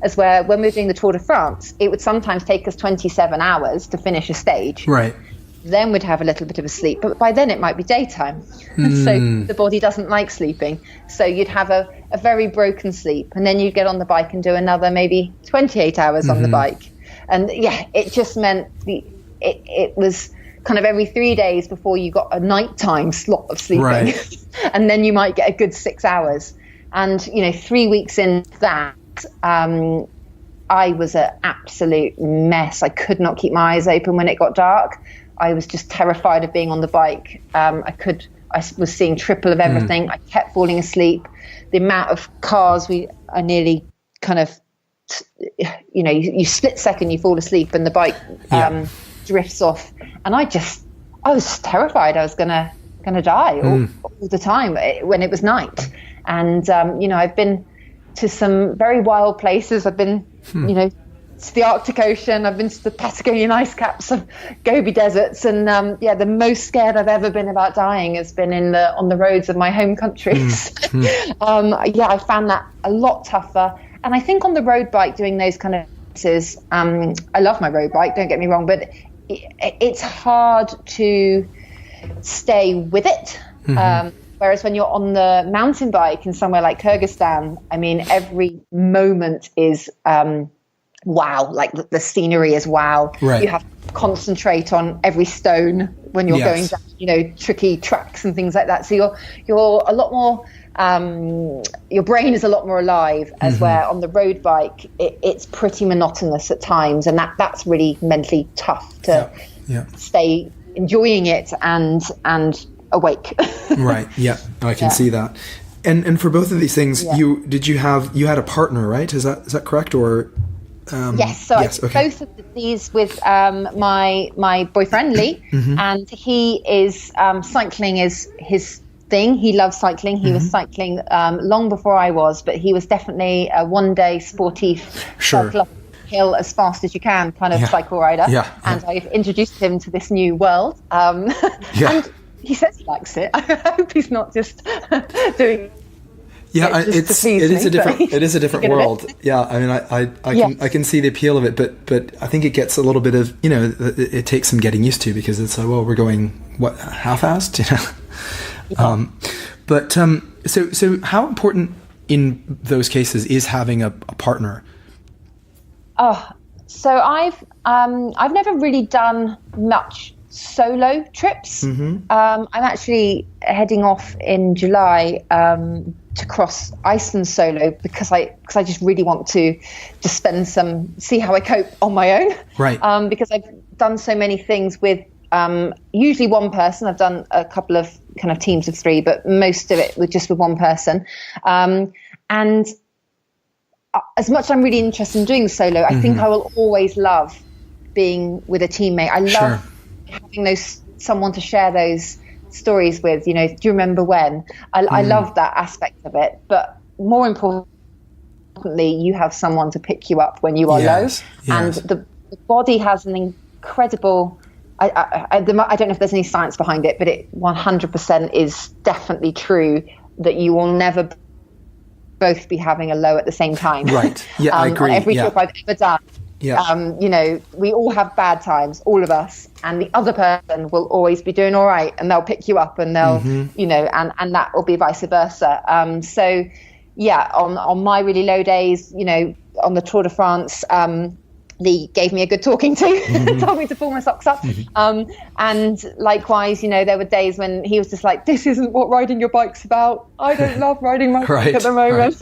As where when we're doing the Tour de France, it would sometimes take us 27 hours to finish a stage. Right. Then we'd have a little bit of a sleep, but by then it might be daytime. So the body doesn't like sleeping. So you'd have a very broken sleep, and then you'd get on the bike and do another maybe 28 hours on the bike. And it just meant it was kind of every 3 days before you got a nighttime slot of sleeping. Right. And then you might get a good 6 hours. And, 3 weeks into that, I was an absolute mess. I could not keep my eyes open when it got dark. I was just terrified of being on the bike. I was seeing triple of everything. I kept falling asleep. The amount of cars I nearly kind of, you split second, you fall asleep and the bike drifts off. And I was terrified I was gonna die all the time when it was night. And, I've been to some very wild places. I've been, to the Arctic Ocean. I've been to the Patagonian ice caps of Gobi Deserts. And, the most scared I've ever been about dying has been on the roads of my home countries. I found that a lot tougher. And I think on the road bike, doing those kind of races, I love my road bike, don't get me wrong, but it's hard to stay with it. Whereas when you're on the mountain bike in somewhere like Kyryzstan, I mean, every moment is wow, like the scenery is wow. Right. You have to concentrate on every stone when you're going down, you know, tricky tracks and things like that. So you're a lot more, your brain is a lot more alive, as where on the road bike, it's pretty monotonous at times. And that's really mentally tough to stay enjoying it and awake. Right. Yeah. I can see that. And for both of these things, you had a partner, right? Is that correct? Or yes. So both of these with my boyfriend Lee, and he is cycling is his thing. He loves cycling. He was cycling long before I was, but he was definitely a one-day sportif, cycle up hill as fast as you can kind of cycle rider. And I've introduced him to this new world. And he says he likes it. I hope he's not just doing. Yeah, it is a different world. Yeah, I mean, I can see the appeal of it, but I think it gets a little bit of, you know, it takes some getting used to, because it's like, well, we're going half-assed, you know. So how important in those cases is having a partner? Oh, so I've never really done much solo trips. I'm actually heading off in July to cross Iceland solo because I just really want to just see how I cope on my own. Right. Because I've done so many things with usually one person. I've done a couple of kind of teams of 3, but most of it was just with one person. And as much as I'm really interested in doing solo, I think I will always love being with a teammate. I love having someone to share those stories with, you know, do you remember when? I love that aspect of it, but more importantly, you have someone to pick you up when you are low. And the body has an incredible, I don't know if there's any science behind it, but it 100% is definitely true that you will never both be having a low at the same time. Right. Yeah, I agree. On every trip I've ever done. Yeah. You know, we all have bad times, all of us, and the other person will always be doing all right, and they'll pick you up, and they'll, you know, and that will be vice versa. So, yeah, on my really low days, you know, on the Tour de France, Lee gave me a good talking to, told me to pull my socks up. And likewise, you know, there were days when he was just like, this isn't what riding your bike's about. I don't love riding my bike at the moment.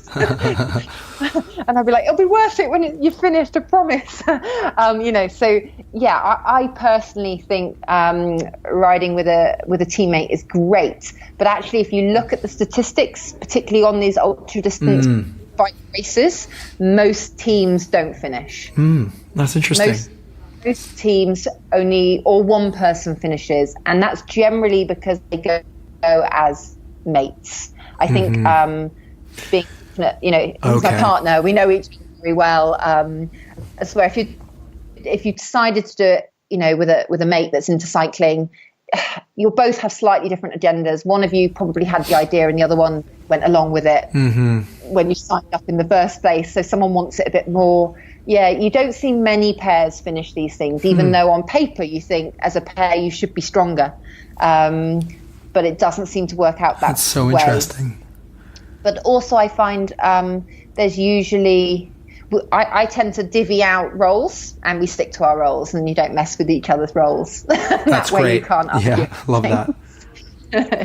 And I'd be like, it'll be worth it when you've finished, I promise. You know, so yeah, I personally think riding with a teammate is great. But actually, if you look at the statistics, particularly on these ultra distance bike races, most teams don't finish. That's interesting. Most teams only, or one person finishes, and that's generally because they go as mates. I think being, you know, he's my partner, we know each other very well. I swear, if you decided to do it, you know, with a mate that's into cycling, you'll both have slightly different agendas. One of you probably had the idea and the other one went along with it when you signed up in the first place. So someone wants it a bit more. Yeah, you don't see many pairs finish these things, even though on paper you think as a pair you should be stronger. But it doesn't seem to work out that way. That's so interesting. But also I find there's usually... I tend to divvy out roles, and we stick to our roles, and you don't mess with each other's roles. That's way great. You can't love that.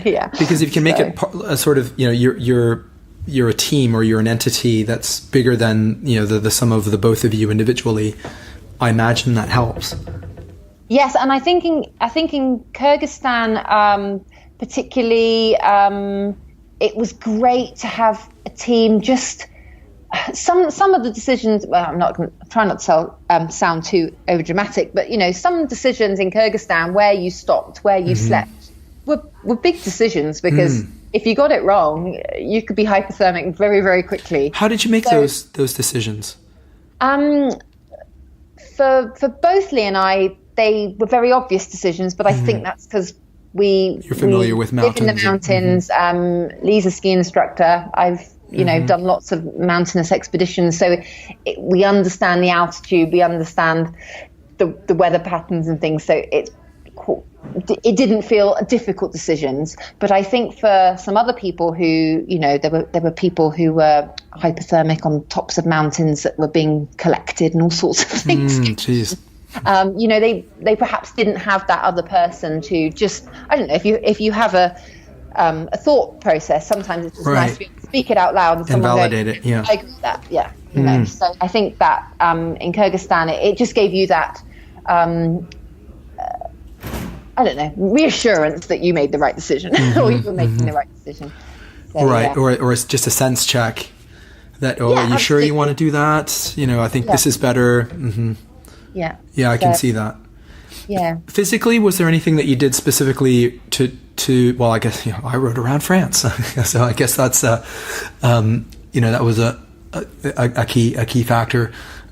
Yeah, because if you can make it a sort of, you know, you're a team, or you're an entity that's bigger than, you know, the sum of the both of you individually, I imagine that helps. Yes, and I think in Kyryzstan, particularly, it was great to have a team. Just some of the decisions. Well, I'm trying not to sound too overdramatic, but you know, some decisions in Kyryzstan where you stopped, where you slept, were big decisions, because if you got it wrong, you could be hypothermic very, very quickly. How did you make those decisions? For both Lee and I, they were very obvious decisions, but I think that's because you're familiar with mountains. Live in the mountains. Lee's a ski instructor. I've done lots of mountainous expeditions, so we understand the altitude, we understand the weather patterns and things. So it didn't feel difficult decisions. But I think for some other people who, there were people who were hypothermic on tops of mountains that were being collected and all sorts of things. Jeez. They perhaps didn't have that other person to just, I don't know, if you have a thought process, sometimes it's just nice to be able to speak it out loud and validate it. Yeah, I agree with that. Yeah, So I think that in Kyrgyzstan, it just gave you that reassurance that you made the right decision, or you were making the right decision. So, right, yeah. or it's just a sense check that are you absolutely. sure you want to do that? I think this is better. Yeah. Yeah, I can see that. Yeah. Physically, was there anything that you did specifically to well, I guess, I rode around France. So I guess that's, that was a key factor.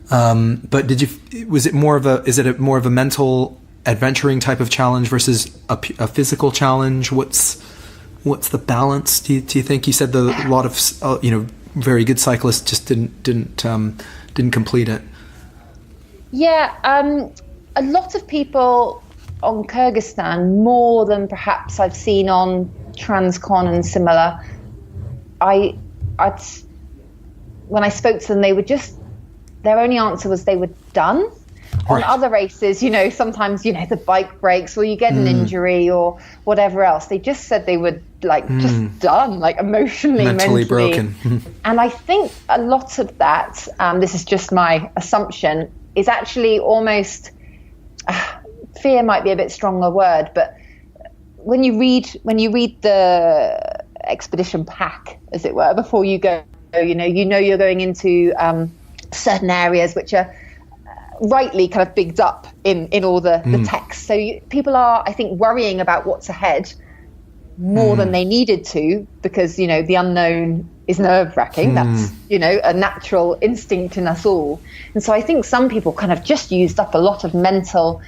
But is it more of a mental adventuring type of challenge versus a physical challenge? What's the balance? Do you think? You said a lot of, very good cyclists just didn't complete it. Yeah, a lot of people on Kyrgyzstan, more than perhaps I've seen on Transcon and similar, when I spoke to them, their only answer was they were done. Right. On other races, sometimes, the bike breaks or you get an injury or whatever else. They just said they were just done, like emotionally, mentally broken. And I think a lot of that, this is just my assumption, is actually almost, fear might be a bit stronger word, but when you read the expedition pack, as it were, before you go, you're going into certain areas which are rightly kind of bigged up in all the text. So people are, I think, worrying about what's ahead more than they needed to, because, the unknown is nerve-wracking. That's, a natural instinct in us all. And so I think some people kind of just used up a lot of mental,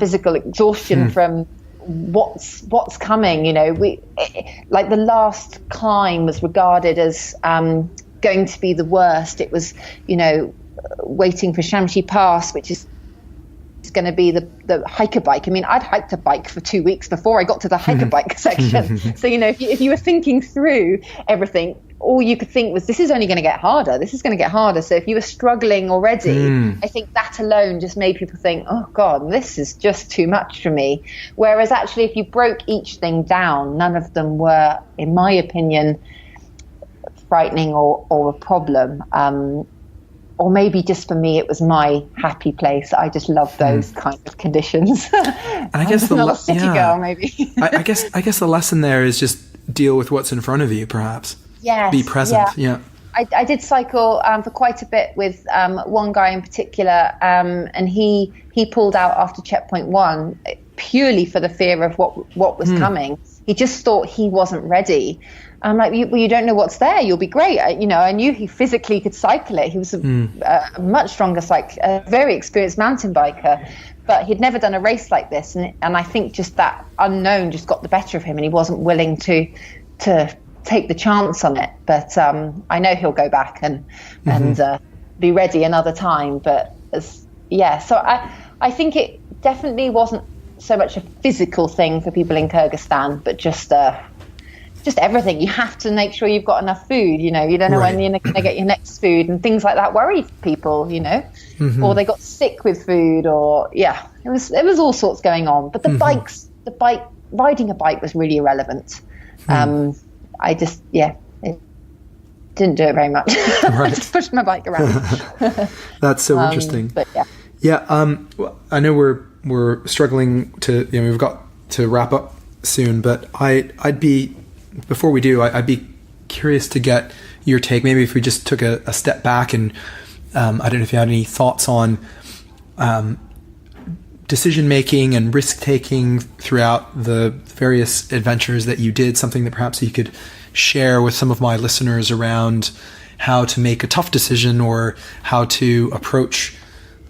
physical exhaustion from what's coming. Like the last climb was regarded as going to be the worst. It was, waiting for Shamshi Pass, which is going to be the hiker bike. I mean, I'd hiked a bike for 2 weeks before I got to the hiker bike section. So, if you were thinking through everything, all you could think was, this is only going to get harder. This is going to get harder. So if you were struggling already, I think that alone just made people think, oh God, this is just too much for me. Whereas actually, if you broke each thing down, none of them were, in my opinion, frightening or a problem. Or maybe just for me, it was my happy place. I just love those kind of conditions. And I guess I'm not a city girl, maybe. I guess the lesson there is just deal with what's in front of you, perhaps. Yes. Be present. Yeah. I did cycle for quite a bit with one guy in particular, and he pulled out after checkpoint 1 purely for the fear of what was coming. He just thought he wasn't ready. I'm like, you don't know what's there. You'll be great. I knew he physically could cycle it. He was a much stronger a very experienced mountain biker, but he'd never done a race like this. And I think just that unknown just got the better of him, and he wasn't willing to take the chance on it. But I know he'll go back and be ready another time. But so I think it definitely wasn't so much a physical thing for people in Kyrgyzstan, but just everything. You have to make sure you've got enough food. You don't know when you're going to get your next food, and things like that worry people. Or they got sick with food, or it was all sorts going on. But riding a bike was really irrelevant. I just it didn't do it very much. I just pushed my bike around. That's so interesting. But I know we're struggling to we've got to wrap up soon, but I'd be, before we do, I'd be curious to get your take. Maybe if we just took a step back and I don't know if you had any thoughts on decision making and risk taking throughout the various adventures that you did, something that perhaps you could share with some of my listeners around how to make a tough decision or how to approach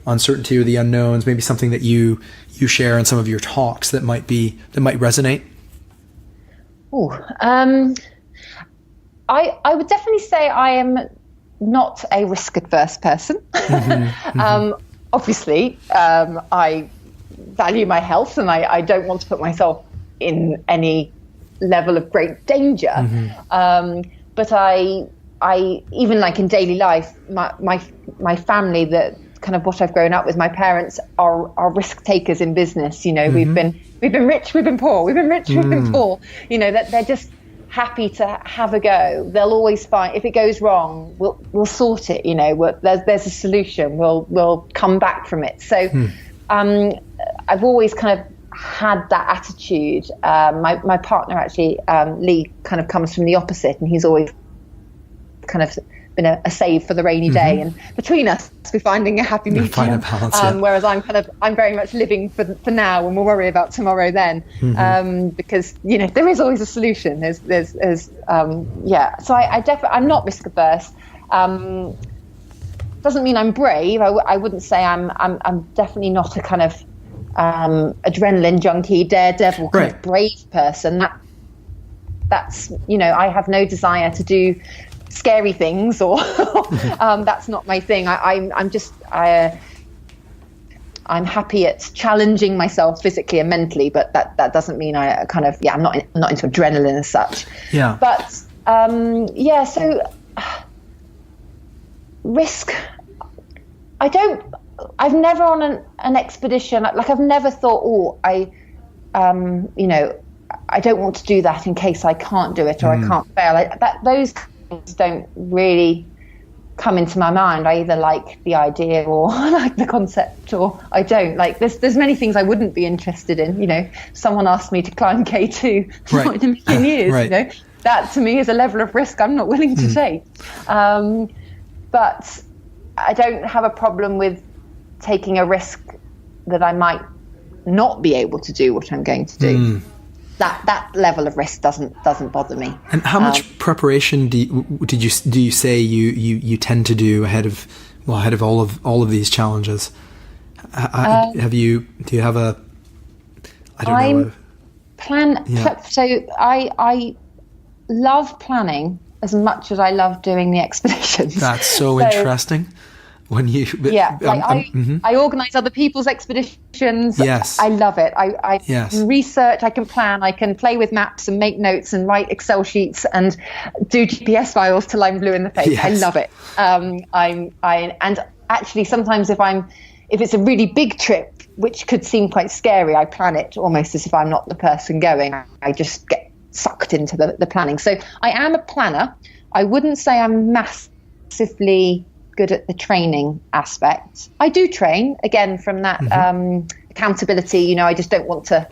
uncertainty or the unknowns, maybe something that you share in some of your talks that might resonate. I would definitely say I am not a risk adverse person. Obviously, I value my health, and I don't want to put myself in any level of great danger. But I even like in daily life, my family, that kind of what I've grown up with, my parents are risk takers in business. We've been rich, we've been poor, we've been rich, we've been poor. That they're just happy to have a go. They'll always find, if it goes wrong, we'll sort it. There's a solution. We'll come back from it. So I've always kind of had that attitude. My partner actually, Lee, kind of comes from the opposite, and he's always kind of been a save for the rainy day, and between us we're finding a happy medium. Find a balance, whereas I'm very much living for now, and we'll worry about tomorrow then, because there is always a solution. There's So I'm not risk averse. Doesn't mean I'm brave. I wouldn't say I'm definitely not a kind of adrenaline junkie, daredevil kind of brave person. That's I have no desire to do scary things, or that's not my thing. I'm happy at challenging myself physically and mentally, but that doesn't mean I kind of I'm not into adrenaline as such. But so risk. I've never on an expedition, like I've never thought, I don't want to do that in case I can't do it or I can't fail. Those things don't really come into my mind. I either like the idea or I like the concept, or I don't. Like there's many things I wouldn't be interested in. Someone asked me to climb K2, not in a million years. That to me is a level of risk I'm not willing to take. But I don't have a problem with taking a risk that I might not be able to do what I'm going to do. That level of risk doesn't bother me. And how much preparation do you say you tend to do ahead of all of these challenges? Do you have a? I don't know. So I love planning as much as I love doing the expeditions. That's so interesting. When you I organize other people's expeditions. Yes, I love it. I research, I can plan, I can play with maps and make notes and write Excel sheets and do GPS files till I'm blue in the face. Yes. I love it. And actually sometimes if it's a really big trip, which could seem quite scary, I plan it almost as if I'm not the person going. I just get sucked into the planning. So I am a planner. I wouldn't say I'm massively good at the training aspect. I do train, again, from that accountability. I just don't want to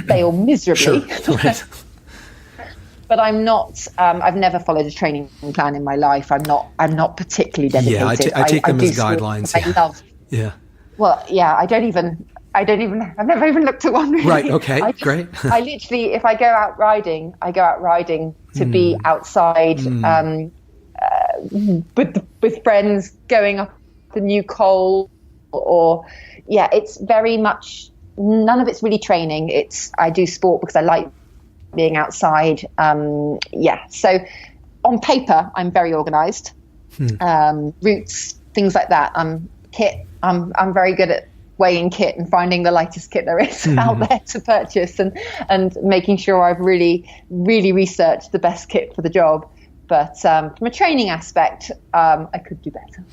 fail miserably. Sure. Right. But I'm not. I've never followed a training plan in my life. I'm not particularly dedicated. I take them as guidelines. I love. Yeah. Well, yeah. I've never even looked at one. Really. Right. Okay. Great. I literally, if I go out riding to be outside. With friends going up the new coal, it's very much, none of it's really training. I do sport because I like being outside. So on paper I'm very organized. Routes, things like that. Kit, I'm very good at weighing kit and finding the lightest kit there is out there to purchase, and making sure I've really really researched the best kit for the job. But from a training aspect, I could do better.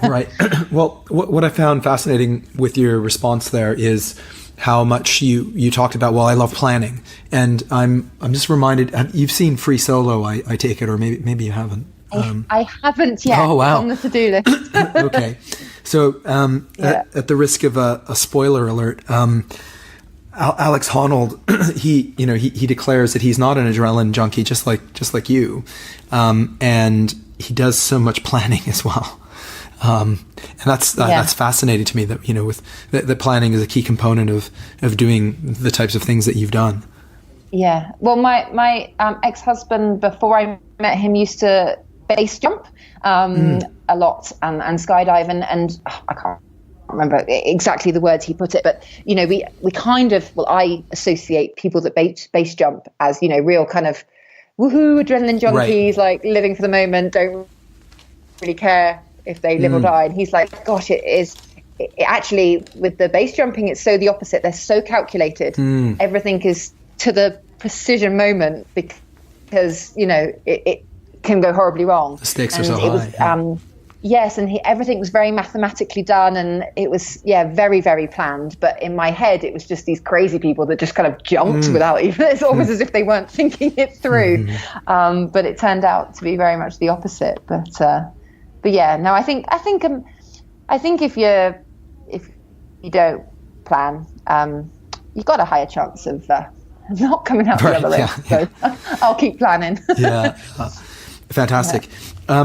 Right. Well, what I found fascinating with your response there is how much you talked about, well, I love planning. And I'm just reminded, you've seen Free Solo, I take it, or maybe you haven't. I haven't yet. Oh, wow. On the to-do list. Okay. So at the risk of a spoiler alert, Alex Honnold, he declares that he's not an adrenaline junkie, just like you, and he does so much planning as well, and that's fascinating to me. That with that planning is a key component of doing the types of things that you've done. Yeah. Well, my ex-husband, before I met him, used to base jump a lot and skydive, and I can't remember exactly the words he put it, but we kind of, I associate people that base jump as real kind of woohoo adrenaline junkies, like living for the moment, don't really care if they live or die. And he's like, gosh, it is it actually, with the base jumping, it's so the opposite. They're so calculated. Everything is to the precision moment, because it can go horribly wrong. The stakes are so high. Yes, and everything was very mathematically done, and it was, very, very planned. But in my head, it was just these crazy people that just kind of jumped without even, it's almost as if they weren't thinking it through. But it turned out to be very much the opposite. But yeah, no, I think if you don't plan, you've got a higher chance of not coming out the other way. So I'll keep planning. Fantastic.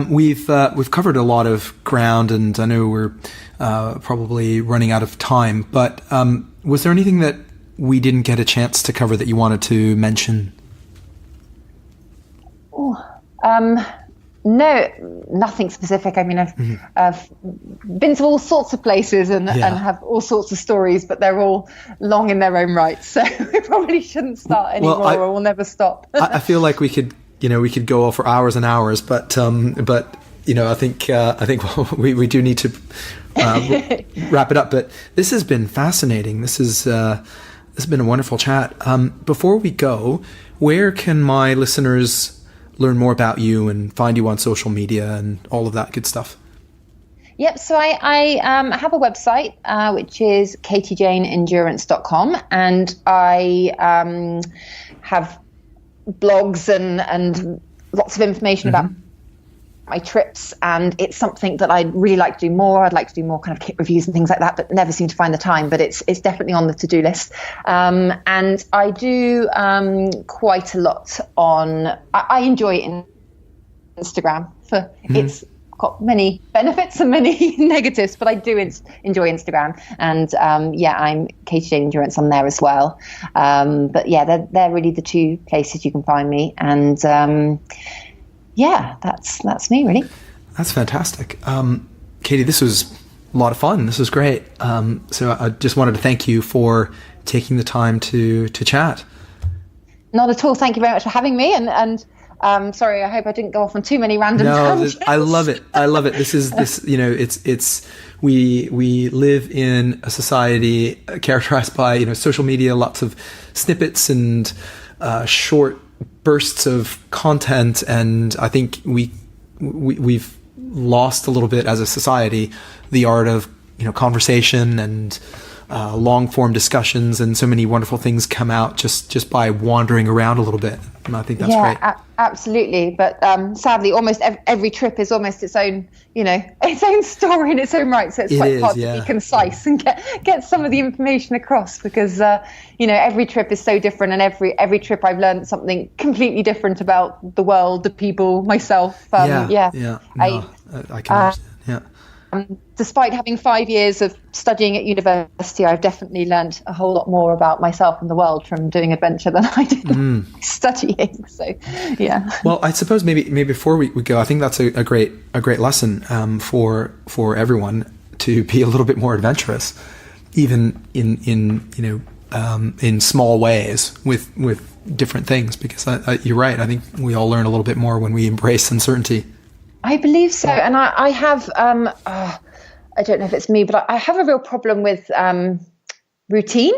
We've covered a lot of ground, and I know we're probably running out of time, but was there anything that we didn't get a chance to cover that you wanted to mention? No, nothing specific. I mean, I've been to all sorts of places and have all sorts of stories, but they're all long in their own right. So we probably shouldn't start anymore, or we'll never stop. I feel like we could go for hours and hours, but I think we do need to wrap it up. But this has been fascinating. This has been a wonderful chat. Before we go, where can my listeners learn more about you and find you on social media and all of that good stuff? Yep. So I have a website, which is katiejaneendurance.com, and I have blogs and lots of information about my trips, and it's something that I'd really like to do more. I'd like to do more kind of kit reviews and things like that, but never seem to find the time. But it's definitely on the to-do list. And I do quite a lot on. I enjoy Instagram. It's got many benefits and many negatives, but I do enjoy Instagram. And I'm Katie Jane Endurance on there as well. But yeah, they're really the two places you can find me. And that's me, really. That's fantastic. Katie, this was a lot of fun. This was great. So I just wanted to thank you for taking the time to chat. Not at all. Thank you very much for having me. And sorry, I hope I didn't go off on too many random tangents. I love it. We live in a society characterized by, social media, lots of snippets and short bursts of content, and I think we've lost a little bit as a society the art of conversation and long form discussions, and so many wonderful things come out just by wandering around a little bit. And I think that's great. Absolutely. But sadly, almost every trip is almost its own, its own story in its own right. So it's quite hard to be concise and get some of the information across, because every trip is so different, and every trip I've learned something completely different about the world, the people, myself. I can understand. Yeah. Despite having 5 years of studying at university, I've definitely learned a whole lot more about myself and the world from doing adventure than I did studying. So, yeah. Well, I suppose maybe before we go, I think that's a great lesson for everyone to be a little bit more adventurous, even in small ways with different things. Because you're right. I think we all learn a little bit more when we embrace uncertainty. I believe so. And I have, I don't know if it's me, but I have a real problem with routine.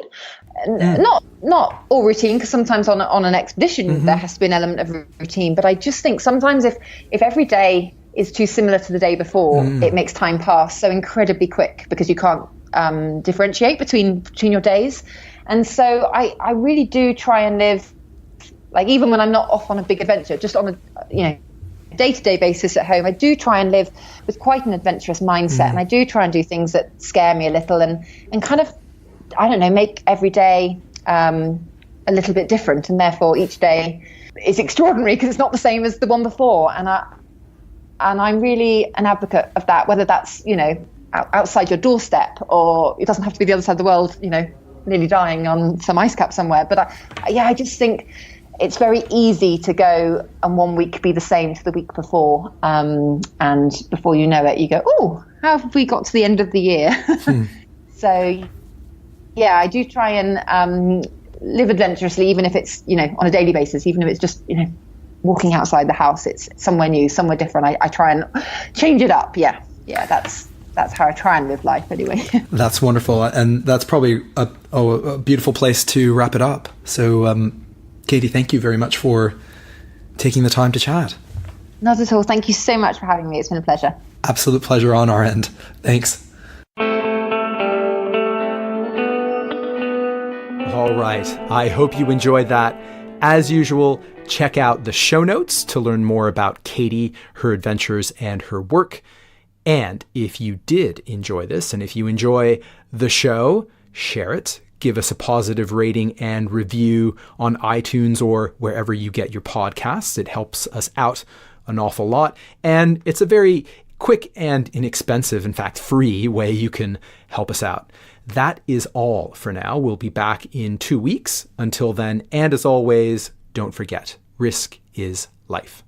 Not all routine, because sometimes on an expedition, there has to be an element of routine. But I just think sometimes if every day is too similar to the day before, it makes time pass so incredibly quick, because you can't differentiate between your days. And so I really do try and live, like, even when I'm not off on a big adventure, just on a, day-to-day basis at home, I do try and live with quite an adventurous mindset, and I do try and do things that scare me a little, and kind of, I don't know, make every day a little bit different, and therefore each day is extraordinary because it's not the same as the one before. And I'm really an advocate of that, whether that's outside your doorstep, or it doesn't have to be the other side of the world, nearly dying on some ice cap somewhere. But I just think it's very easy to go and 1 week be the same to the week before. And before you know it, you go, oh, how have we got to the end of the year? So, yeah, I do try and live adventurously, even if it's, on a daily basis, even if it's just, walking outside the house, it's somewhere new, somewhere different. I try and change it up. Yeah, that's that's how I try and live life anyway. That's wonderful. And that's probably a beautiful place to wrap it up. So, Katie, thank you very much for taking the time to chat. Not at all. Thank you so much for having me. It's been a pleasure. Absolute pleasure on our end. Thanks. All right. I hope you enjoyed that. As usual, check out the show notes to learn more about Katie, her adventures, and her work. And if you did enjoy this, and if you enjoy the show, share it. Give us a positive rating and review on iTunes or wherever you get your podcasts. It helps us out an awful lot. And it's a very quick and inexpensive, in fact, free way you can help us out. That is all for now. We'll be back in 2 weeks. Until then, and as always, don't forget, risk is life.